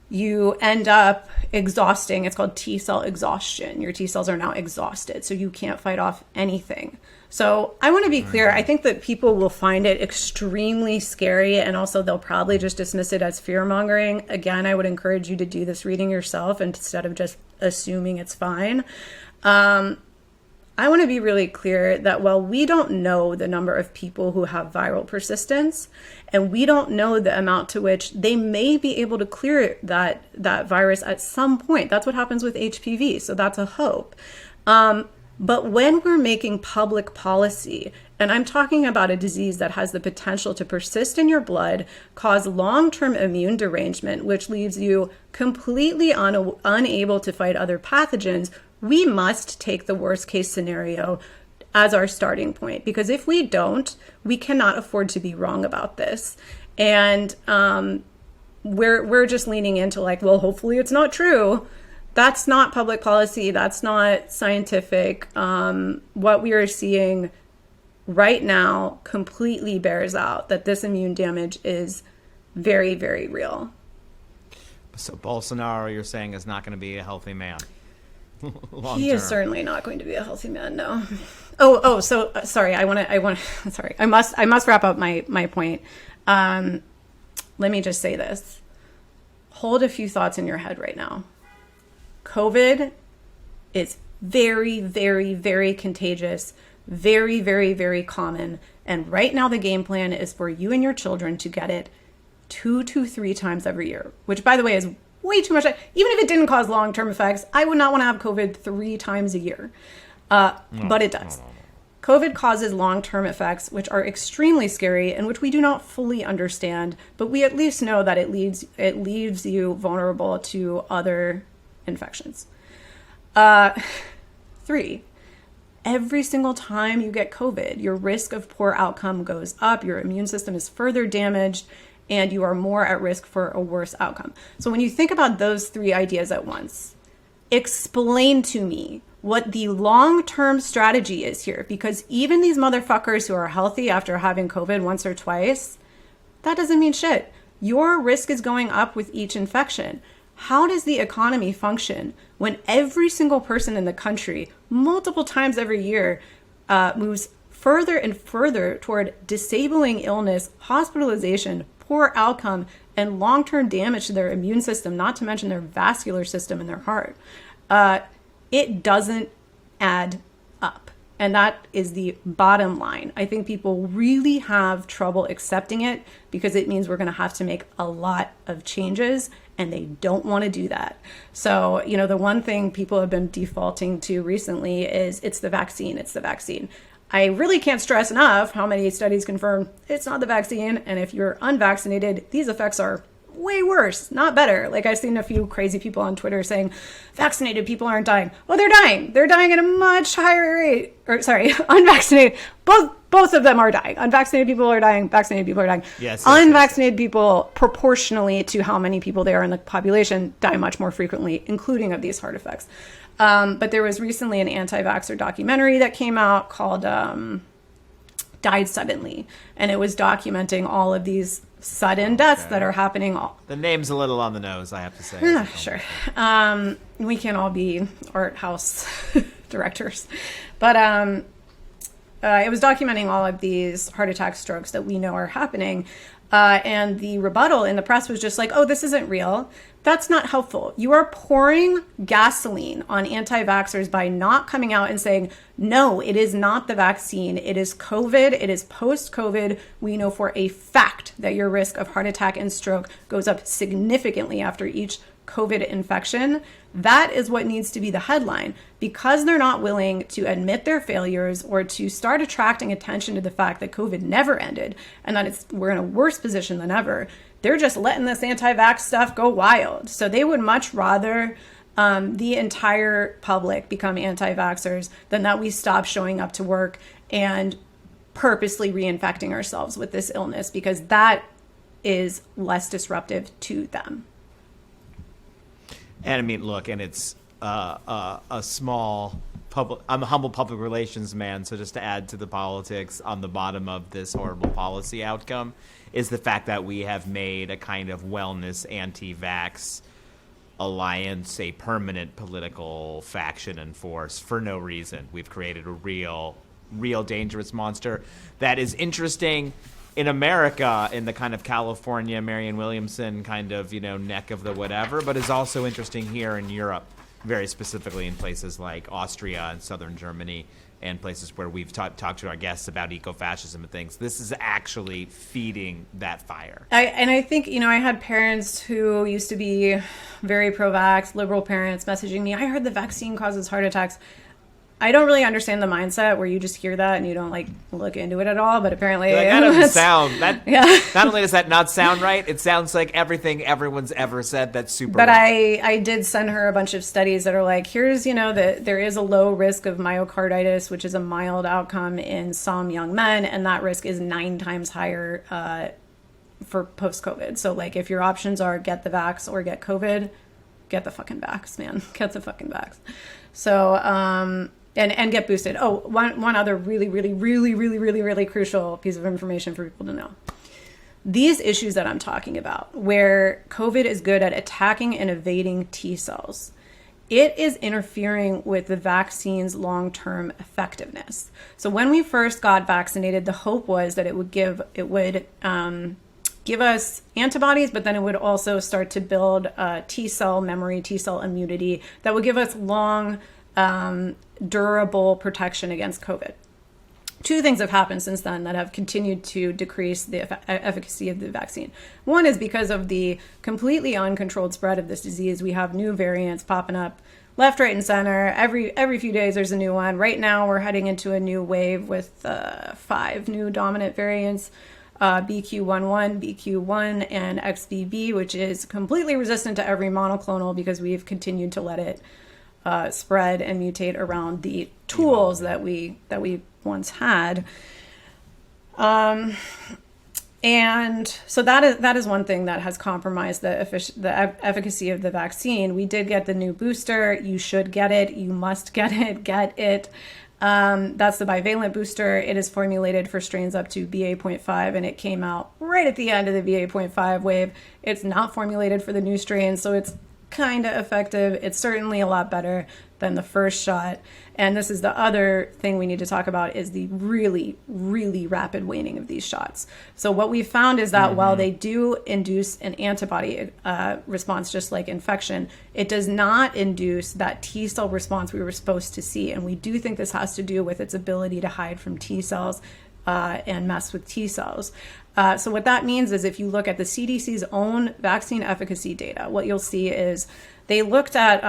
You end up exhausting. It's called T cell exhaustion. Your T cells are now exhausted, so you can't fight off anything. So I want to be clear. I think that people will find it extremely scary, and also they'll probably just dismiss it as fear mongering. Again, I would encourage you to do this reading yourself instead of just assuming it's fine. I want to be really clear that while we don't know the number of people who have viral persistence, and we don't know the amount to which they may be able to clear that virus at some point, that's what happens with HPV, so that's a hope. But when we're making public policy, and I'm talking about a disease that has the potential to persist in your blood, cause long-term immune derangement, which leaves you completely unable to fight other pathogens, we must take the worst case scenario as our starting point, because if we don't, we cannot afford to be wrong about this. And we're just leaning into like, well, hopefully it's not true. That's not public policy. That's not scientific. What we are seeing right now completely bears out that this immune damage is very, very real. So Bolsonaro, you're saying, is not going to be a healthy man. He is certainly not going to be a healthy man. No. So sorry. Sorry. I must wrap up my point. Let me just say this. Hold a few thoughts in your head right now. COVID is very, very, very contagious, very, very, very common. And right now the game plan is for you and your children to get it 2 to 3 times every year, which, by the way, is way too much. Even if it didn't cause long-term effects, I would not want to have COVID 3 times a year. But it does. COVID causes long-term effects, which are extremely scary and which we do not fully understand, but we at least know that it leaves you vulnerable to other infections. 3, every single time you get COVID, your risk of poor outcome goes up, your immune system is further damaged, and you are more at risk for a worse outcome. So when you think about those 3 ideas at once, explain to me what the long-term strategy is here, because even these motherfuckers who are healthy after having COVID once or twice, that doesn't mean shit. Your risk is going up with each infection. How does the economy function when every single person in the country, multiple times every year, moves further and further toward disabling illness, hospitalization, poor outcome, and long-term damage to their immune system, not to mention their vascular system and their heart? it doesn't add up. And that is the bottom line. I think people really have trouble accepting it because it means we're going to have to make a lot of changes, and they don't want to do that. So, the one thing people have been defaulting to recently is it's the vaccine. It's the vaccine. I really can't stress enough how many studies confirm it's not the vaccine. And if you're unvaccinated, these effects are way worse, not better. Like, I've seen a few crazy people on Twitter saying vaccinated people aren't dying. Well, they're dying. They're dying at a much higher rate. Unvaccinated. Both of them are dying. Unvaccinated people are dying. Vaccinated people are dying. Yes, Unvaccinated people, proportionally to how many people there are in the population, die much more frequently, including of these heart effects. But there was recently an anti-vaxxer documentary that came out called Died Suddenly. And it was documenting all of these sudden deaths that are happening. The name's a little on the nose, I have to say. Sure. We can't all be art house directors. But it was documenting all of these heart attack strokes that we know are happening. And the rebuttal in the press was just like, oh, this isn't real. That's not helpful. You are pouring gasoline on anti-vaxxers by not coming out and saying, no, it is not the vaccine. It is COVID. It is post-COVID. We know for a fact that your risk of heart attack and stroke goes up significantly after each COVID infection. That is what needs to be the headline. Because they're not willing to admit their failures or to start attracting attention to the fact that COVID never ended and that we're in a worse position than ever, they're just letting this anti-vax stuff go wild. So they would much rather the entire public become anti-vaxxers than that we stop showing up to work and purposely reinfecting ourselves with this illness, because that is less disruptive to them. And I mean, look, and it's a small public. I'm a humble public relations man, so just to add to the politics on the bottom of this horrible policy outcome is the fact that we have made a kind of wellness anti-vax alliance a permanent political faction and force for no reason. We've created a real dangerous monster that is interesting in America, in the kind of California, Marianne Williamson kind of, neck of the whatever, but is also interesting here in Europe, very specifically in places like Austria and southern Germany and places where we've talked to our guests about eco-fascism and things. This is actually feeding that fire. I think, I had parents who used to be very pro-vax, liberal parents messaging me, I heard the vaccine causes heart attacks. I don't really understand the mindset where you just hear that and you don't look into it at all, but apparently that doesn't sound that. Yeah. Not only does that not sound right, it sounds like everything everyone's ever said that's super. But wrong. I did send her a bunch of studies that are like, here's that there is a low risk of myocarditis, which is a mild outcome in some young men, and that risk is 9 times higher for post-COVID. So if your options are get the vax or get COVID, get the fucking vax, man. Get the fucking vax. So. And get boosted. Oh, one other really crucial piece of information for people to know. These issues that I'm talking about, where COVID is good at attacking and evading T cells, it is interfering with the vaccine's long-term effectiveness. So when we first got vaccinated, the hope was that it would give us antibodies, but then it would also start to build T cell memory, T cell immunity that would give us long durable protection against COVID. 2 things have happened since then that have continued to decrease the efficacy of the vaccine. One is because of the completely uncontrolled spread of this disease. We have new variants popping up left, right, and center. Every few days there's a new one. Right now we're heading into a new wave with 5 new dominant variants. BQ11, BQ1, and XBB, which is completely resistant to every monoclonal because we've continued to let it spread and mutate around the tools that we once had. And so that is one thing that has compromised the efficacy of the vaccine. We did get the new booster. You should get it. You must get it. Get it. That's the bivalent booster. It is formulated for strains up to BA.5, and it came out right at the end of the BA.5 wave. It's not formulated for the new strains, so it's kind of effective. It's certainly a lot better than the first shot. And this is the other thing we need to talk about, is the really, really rapid waning of these shots. So what we found is that while they do induce an antibody response, just like infection, it does not induce that T cell response we were supposed to see. And we do think this has to do with its ability to hide from T cells and mess with T cells. So what that means is, if you look at the CDC's own vaccine efficacy data, what you'll see is they looked at,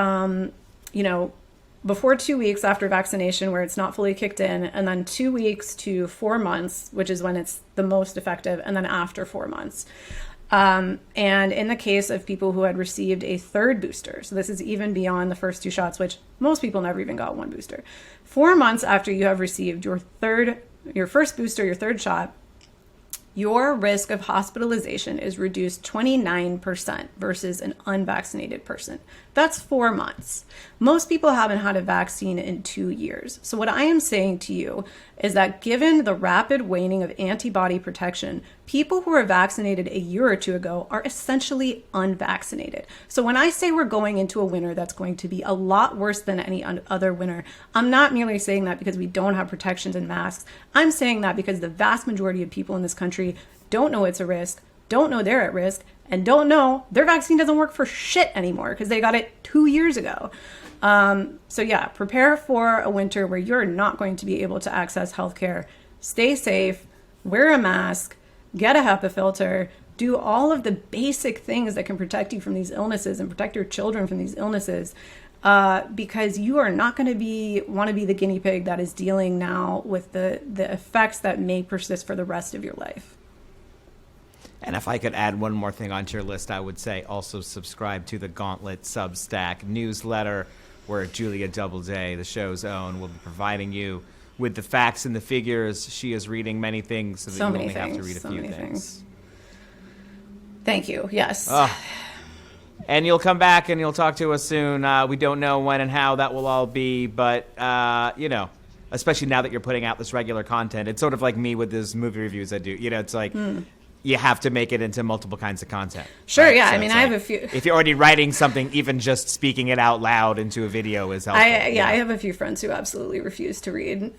before 2 weeks after vaccination, where it's not fully kicked in, and then 2 weeks to 4 months, which is when it's the most effective, and then after 4 months. And in the case of people who had received a third booster, so this is even beyond the first 2 shots, which most people never even got 1 booster. 4 months after you have received your first booster, your third shot, your risk of hospitalization is reduced 29% versus an unvaccinated person. That's 4 months. Most people haven't had a vaccine in 2 years. So what I am saying to you is that given the rapid waning of antibody protection, people who were vaccinated a year or 2 ago are essentially unvaccinated. So when I say we're going into a winter that's going to be a lot worse than any other winter, I'm not merely saying that because we don't have protections and masks. I'm saying that because the vast majority of people in this country don't know it's a risk, don't know they're at risk, and don't know their vaccine doesn't work for shit anymore because they got it 2 years ago. So yeah, prepare for a winter where you're not going to be able to access healthcare. Stay safe, wear a mask, get a HEPA filter, do all of the basic things that can protect you from these illnesses and protect your children from these illnesses, because you are not going to want to be the guinea pig that is dealing now with the effects that may persist for the rest of your life. And if I could add one more thing onto your list, I would say also subscribe to the Gauntlet Substack newsletter, where Julia Doubleday, the show's own, will be providing you with the facts and the figures. She is reading many things so that you only have to read a few things. Thank you. Yes. And you'll come back and you'll talk to us soon. We don't know when and how that will all be, but, especially now that you're putting out this regular content, it's sort of like me with these movie reviews I do. It's like... You have to make it into multiple kinds of content. Sure, right? yeah. So I mean, I have a few. If you're already writing something, even just speaking it out loud into a video is helpful. I have a few friends who absolutely refuse to read.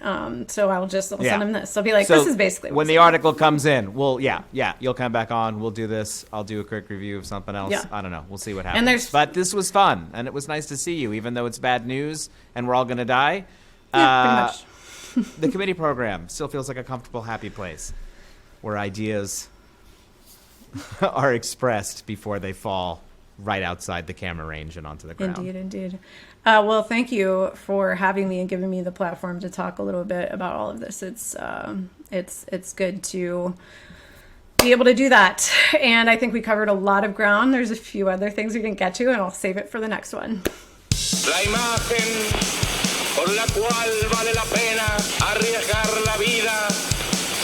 So I'll send them this. I'll be like, so this is basically when the article comes in, you'll come back on. We'll do this. I'll do a quick review of something else. Yeah. I don't know. We'll see what happens. But this was fun, and it was nice to see you, even though it's bad news and we're all going to die. Yeah, pretty much. The committee program still feels like a comfortable, happy place where ideas are expressed before they fall right outside the camera range and onto the ground. Indeed. Well, thank you for having me and giving me the platform to talk a little bit about all of this. It's good to be able to do that. And I think we covered a lot of ground. There's a few other things we didn't get to, and I'll save it for the next one. La imagen por la cual vale la pena arriesgar la vida,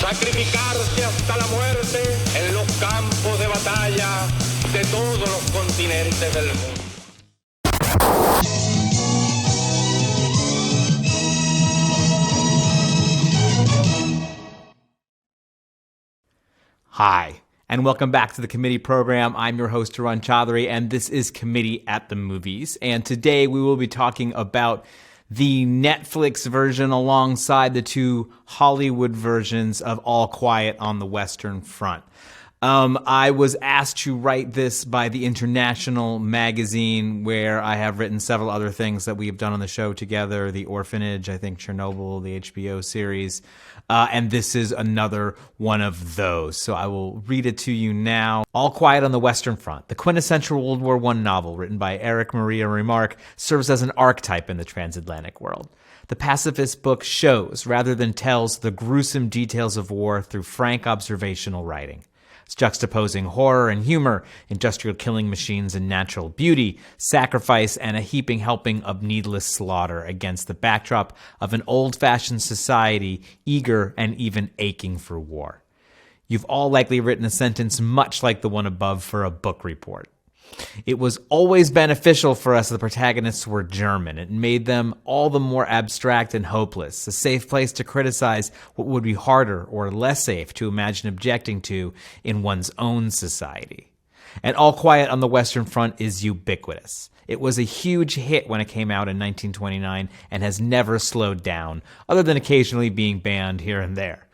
sacrificarse hasta la muerte en los campos de batalla de todos los continentes del mundo. Hi, and welcome back to the committee program. I'm your host, Tarun Chaudhary, and this is Committee at the Movies. And today we will be talking about the Netflix version alongside the 2 Hollywood versions of All Quiet on the Western Front. I was asked to write this by the International magazine, where I have written several other things that we have done on the show together, The Orphanage, I think Chernobyl, the HBO series, and this is another one of those. So I will read it to you now. All Quiet on the Western Front, the quintessential World War I novel written by Eric Maria Remarque, serves as an archetype in the transatlantic world. The pacifist book shows, rather than tells, the gruesome details of war through frank observational writing. It's juxtaposing horror and humor, industrial killing machines and natural beauty, sacrifice and a heaping helping of needless slaughter against the backdrop of an old-fashioned society eager and even aching for war. You've all likely written a sentence much like the one above for a book report. It was always beneficial for us that the protagonists were German. It made them all the more abstract and hopeless, a safe place to criticize what would be harder or less safe to imagine objecting to in one's own society. And All Quiet on the Western Front is ubiquitous. It was a huge hit when it came out in 1929 and has never slowed down, other than occasionally being banned here and there.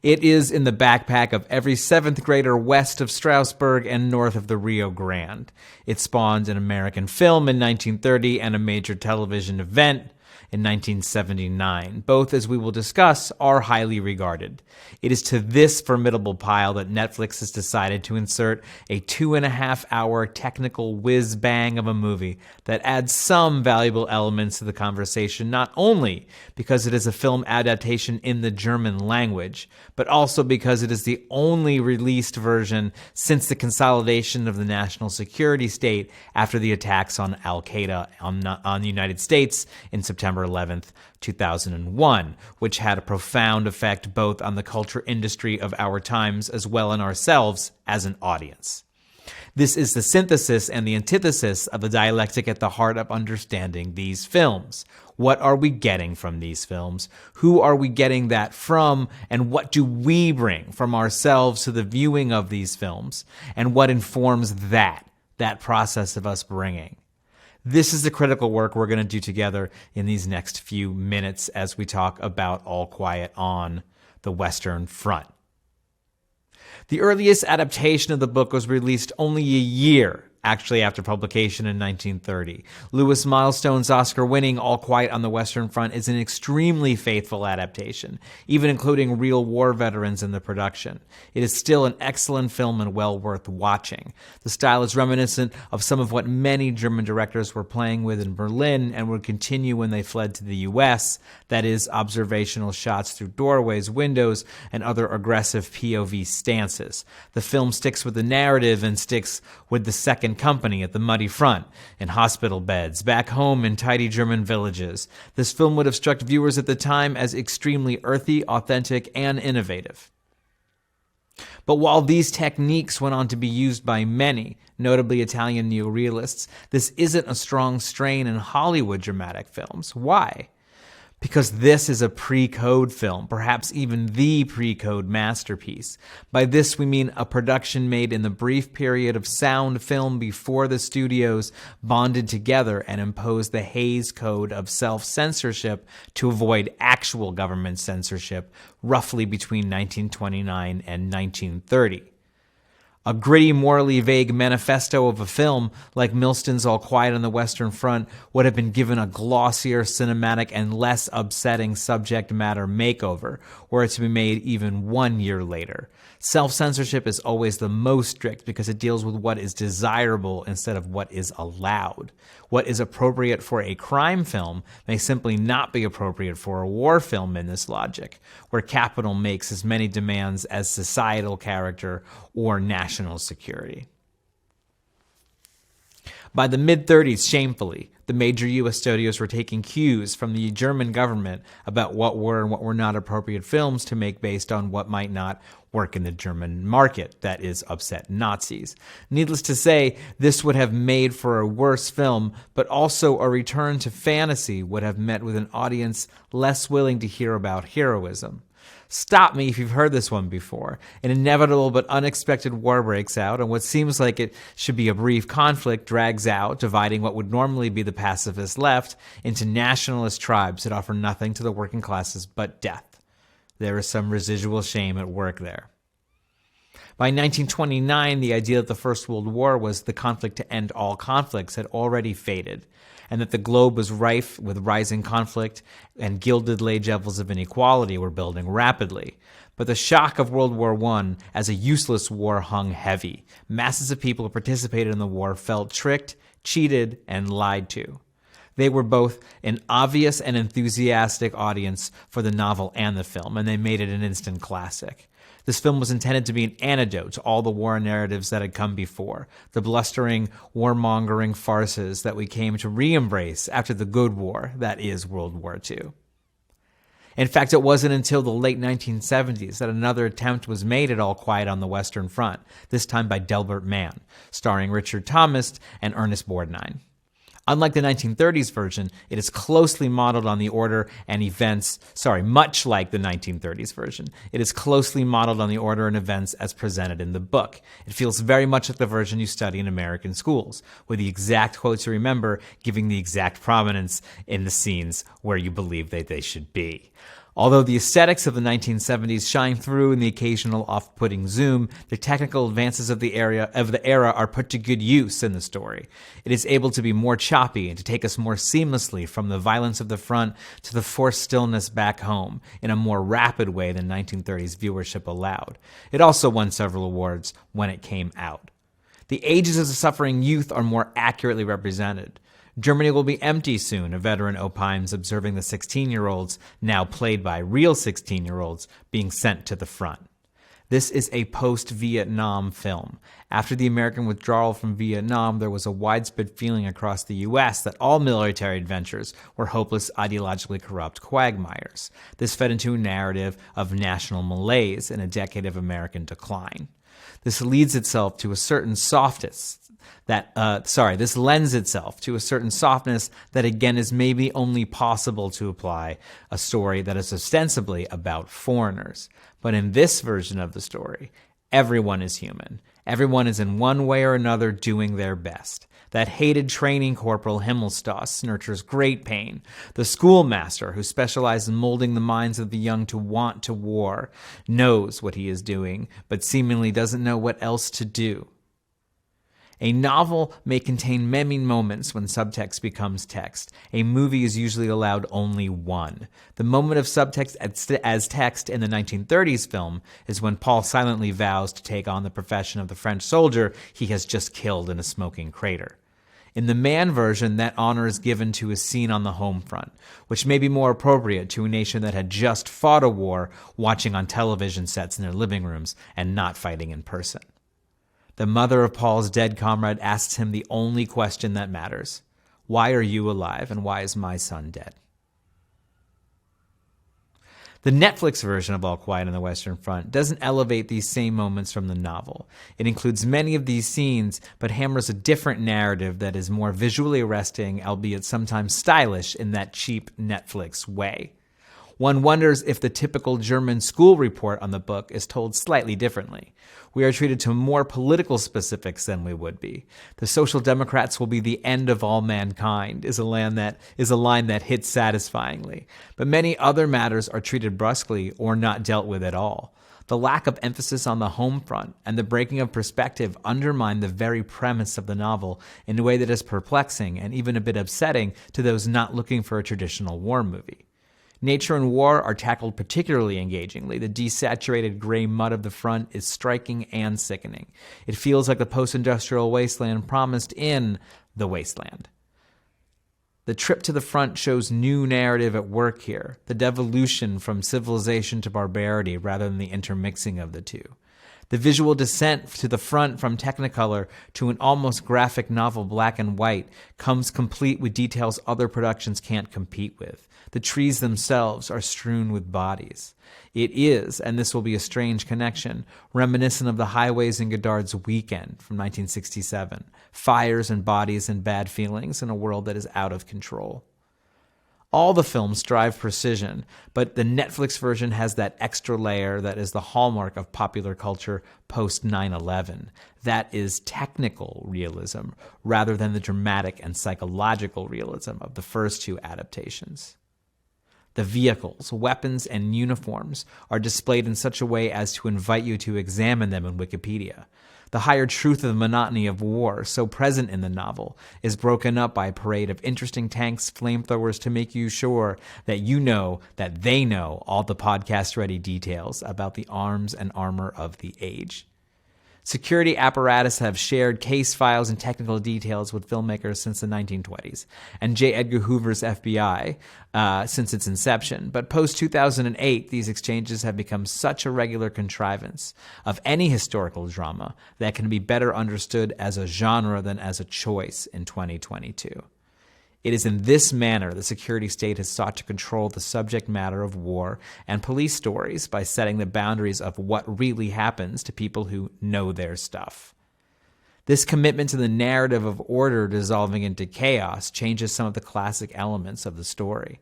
It is in the backpack of every 7th grader west of Strasbourg and north of the Rio Grande. It spawned an American film in 1930 and a major television event in 1979. Both, as we will discuss, are highly regarded. It is to this formidable pile that Netflix has decided to insert a 2.5-hour technical whiz-bang of a movie that adds some valuable elements to the conversation, not only because it is a film adaptation in the German language, but also because it is the only released version since the consolidation of the national security state after the attacks on Al-Qaeda on the United States in September 11th, 2001, which had a profound effect both on the culture industry of our times as well as ourselves as an audience. This is the synthesis and the antithesis of the dialectic at the heart of understanding these films. What are we getting from these films? Who are we getting that from? And what do we bring from ourselves to the viewing of these films? And what informs that process of us bringing? This is the critical work we're going to do together in these next few minutes as we talk about All Quiet on the Western Front. The earliest adaptation of the book was released only a year after publication in 1930. Lewis Milestone's Oscar-winning All Quiet on the Western Front is an extremely faithful adaptation, even including real war veterans in the production. It is still an excellent film and well worth watching. The style is reminiscent of some of what many German directors were playing with in Berlin and would continue when they fled to the U.S., that is, observational shots through doorways, windows, and other aggressive POV stances. The film sticks with the narrative and sticks with the second company at the muddy front, in hospital beds, back home in tidy German villages. This film would have struck viewers at the time as extremely earthy, authentic, and innovative. But while these techniques went on to be used by many, notably Italian neorealists, this isn't a strong strain in Hollywood dramatic films. Why? Because this is a pre-code film, perhaps even the pre-code masterpiece. By this we mean a production made in the brief period of sound film before the studios bonded together and imposed the Hays Code of self-censorship to avoid actual government censorship, roughly between 1929 and 1930. A gritty, morally vague manifesto of a film like Milston's All Quiet on the Western Front would have been given a glossier, cinematic, and less upsetting subject matter makeover, were it to be made even 1 year later. Self-censorship is always the most strict because it deals with what is desirable instead of what is allowed. What is appropriate for a crime film may simply not be appropriate for a war film in this logic, where capital makes as many demands as societal character or national security. By the mid-30s, shamefully, the major U.S. studios were taking cues from the German government about what were and what were not appropriate films to make based on what might not work in the German market, that is, upset Nazis. Needless to say, this would have made for a worse film, but also a return to fantasy would have met with an audience less willing to hear about heroism. Stop me if you've heard this one before. An inevitable but unexpected war breaks out, and what seems like it should be a brief conflict drags out, dividing what would normally be the pacifist left into nationalist tribes that offer nothing to the working classes but death. There is some residual shame at work there. By 1929, the idea that the First World War was the conflict to end all conflicts had already faded, and that the globe was rife with rising conflict and gilded wage levels of inequality were building rapidly. But the shock of World War I as a useless war hung heavy. Masses of people who participated in the war felt tricked, cheated, and lied to. They were both an obvious and enthusiastic audience for the novel and the film, and they made it an instant classic. This film was intended to be an antidote to all the war narratives that had come before, the blustering, warmongering farces that we came to re-embrace after the good war, that is World War II. In fact, it wasn't until the late 1970s that another attempt was made at All Quiet on the Western Front, this time by Delbert Mann, starring Richard Thomas and Ernest Borgnine. Unlike the 1930s version, it is closely modeled on the order and events, much like the 1930s version, it is closely modeled on the order and events as presented in the book. It feels very much like the version you study in American schools, with the exact quotes you remember giving the exact prominence in the scenes where you believe that they should be. Although the aesthetics of the 1970s shine through in the occasional off-putting zoom, the technical advances of the era are put to good use in the story. It is able to be more choppy and to take us more seamlessly from the violence of the front to the forced stillness back home in a more rapid way than 1930s viewership allowed. It also won several awards when it came out. The ages of the suffering youth are more accurately represented. Germany will be empty soon, a veteran opines, observing the 16-year-olds, now played by real 16-year-olds, being sent to the front. This is a post-Vietnam film. After the American withdrawal from Vietnam, there was a widespread feeling across the U.S. that all military adventures were hopeless, ideologically corrupt quagmires. This fed into a narrative of national malaise in a decade of American decline. This lends itself to a certain softness that again is maybe only possible to apply a story that is ostensibly about foreigners. But in this version of the story, everyone is human. Everyone is in one way or another doing their best. That hated training corporal Himmelstoss nurtures great pain. The schoolmaster, who specializes in molding the minds of the young to want to war, knows what he is doing, but seemingly doesn't know what else to do. A novel may contain many moments when subtext becomes text. A movie is usually allowed only one. The moment of subtext as text in the 1930s film is when Paul silently vows to take on the profession of the French soldier he has just killed in a smoking crater. In the Man version, that honor is given to a scene on the home front, which may be more appropriate to a nation that had just fought a war, watching on television sets in their living rooms and not fighting in person. The mother of Paul's dead comrade asks him the only question that matters. Why are you alive, and why is my son dead? The Netflix version of All Quiet on the Western Front doesn't elevate these same moments from the novel. It includes many of these scenes, but hammers a different narrative that is more visually arresting, albeit sometimes stylish in that cheap Netflix way. One wonders if the typical German school report on the book is told slightly differently. We are treated to more political specifics than we would be. The Social Democrats will be the end of all mankind is a line that hits satisfyingly. But many other matters are treated brusquely or not dealt with at all. The lack of emphasis on the home front and the breaking of perspective undermine the very premise of the novel in a way that is perplexing and even a bit upsetting to those not looking for a traditional war movie. Nature and war are tackled particularly engagingly. The desaturated gray mud of the front is striking and sickening. It feels like the post-industrial wasteland promised in The Wasteland. The trip to the front shows new narrative at work here, the devolution from civilization to barbarity rather than the intermixing of the two. The visual descent to the front from Technicolor to an almost graphic novel black and white comes complete with details other productions can't compete with. The trees themselves are strewn with bodies. It is, and this will be a strange connection, reminiscent of the highways in Godard's Weekend from 1967. Fires and bodies and bad feelings in a world that is out of control. All the films strive precision, but the Netflix version has that extra layer that is the hallmark of popular culture post 9/11. That is technical realism rather than the dramatic and psychological realism of the first two adaptations. The vehicles, weapons, and uniforms are displayed in such a way as to invite you to examine them in Wikipedia. The higher truth of the monotony of war, so present in the novel, is broken up by a parade of interesting tanks, flamethrowers to make you sure that you know that they know all the podcast-ready details about the arms and armor of the age. Security apparatus have shared case files and technical details with filmmakers since the 1920s, and J. Edgar Hoover's FBI since its inception. But post-2008, these exchanges have become such a regular contrivance of any historical drama that can be better understood as a genre than as a choice in 2022. It is in this manner the security state has sought to control the subject matter of war and police stories by setting the boundaries of what really happens to people who know their stuff. This commitment to the narrative of order dissolving into chaos changes some of the classic elements of the story.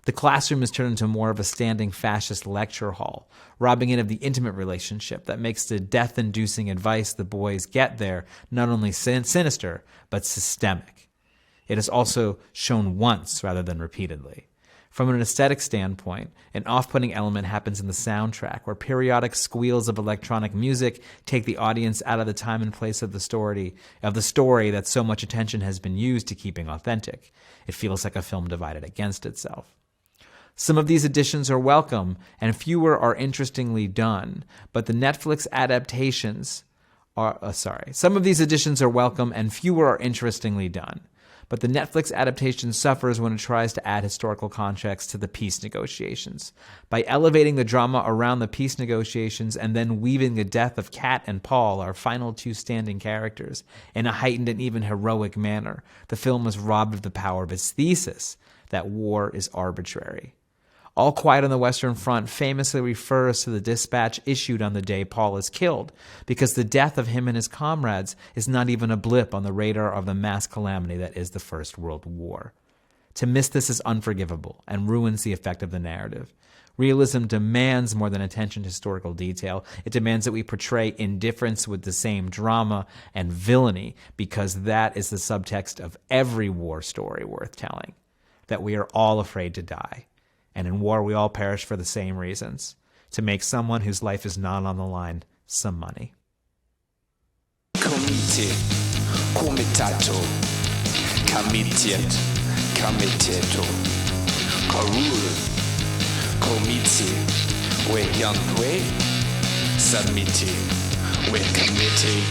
The classroom is turned into more of a standing fascist lecture hall, robbing it of the intimate relationship that makes the death-inducing advice the boys get there not only sinister, but systemic. It is also shown once rather than repeatedly. From an aesthetic standpoint, an off-putting element happens in the soundtrack, where periodic squeals of electronic music take the audience out of the time and place of the story that so much attention has been used to keeping authentic. It feels like a film divided against itself. Some of these additions are welcome, and fewer are interestingly done, but the Netflix adaptations Some of these additions are welcome, and fewer are interestingly done. But the Netflix adaptation suffers when it tries to add historical context to the peace negotiations. By elevating the drama around the peace negotiations and then weaving the death of Kat and Paul, our final two standing characters, in a heightened and even heroic manner, the film is robbed of the power of its thesis that war is arbitrary. All Quiet on the Western Front famously refers to the dispatch issued on the day Paul is killed, because the death of him and his comrades is not even a blip on the radar of the mass calamity that is the First World War. To miss this is unforgivable and ruins the effect of the narrative. Realism demands more than attention to historical detail. It demands that we portray indifference with the same drama and villainy, because that is the subtext of every war story worth telling, that we are all afraid to die. And in war, we all perish for the same reasons: to make someone whose life is not on the line some money. Komite, komitato, komitiet, komiteto, korul, komite, we yankwe, submiti, we committee.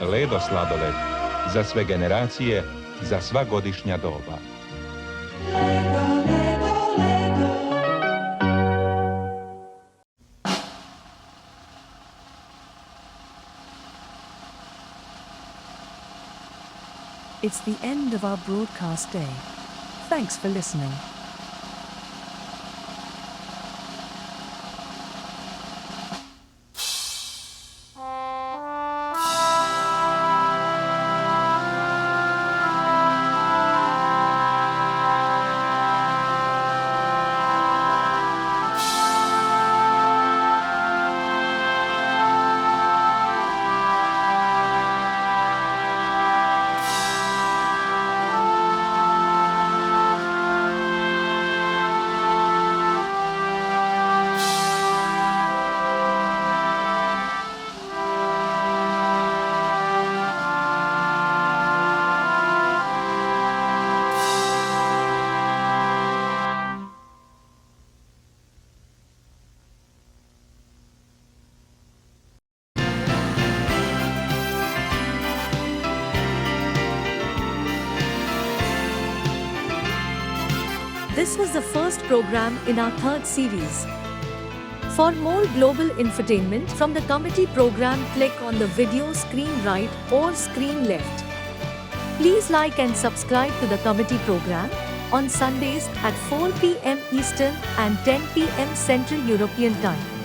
Ledo sladoled, za sve generacije, za sva godišnja doba. It's the end of our broadcast day. Thanks for listening. This was the first program in our third series. For more global infotainment from the committee program, click on the video screen right or screen left. Please like and subscribe to the committee program on Sundays at 4 p.m. Eastern and 10 p.m. Central European Time.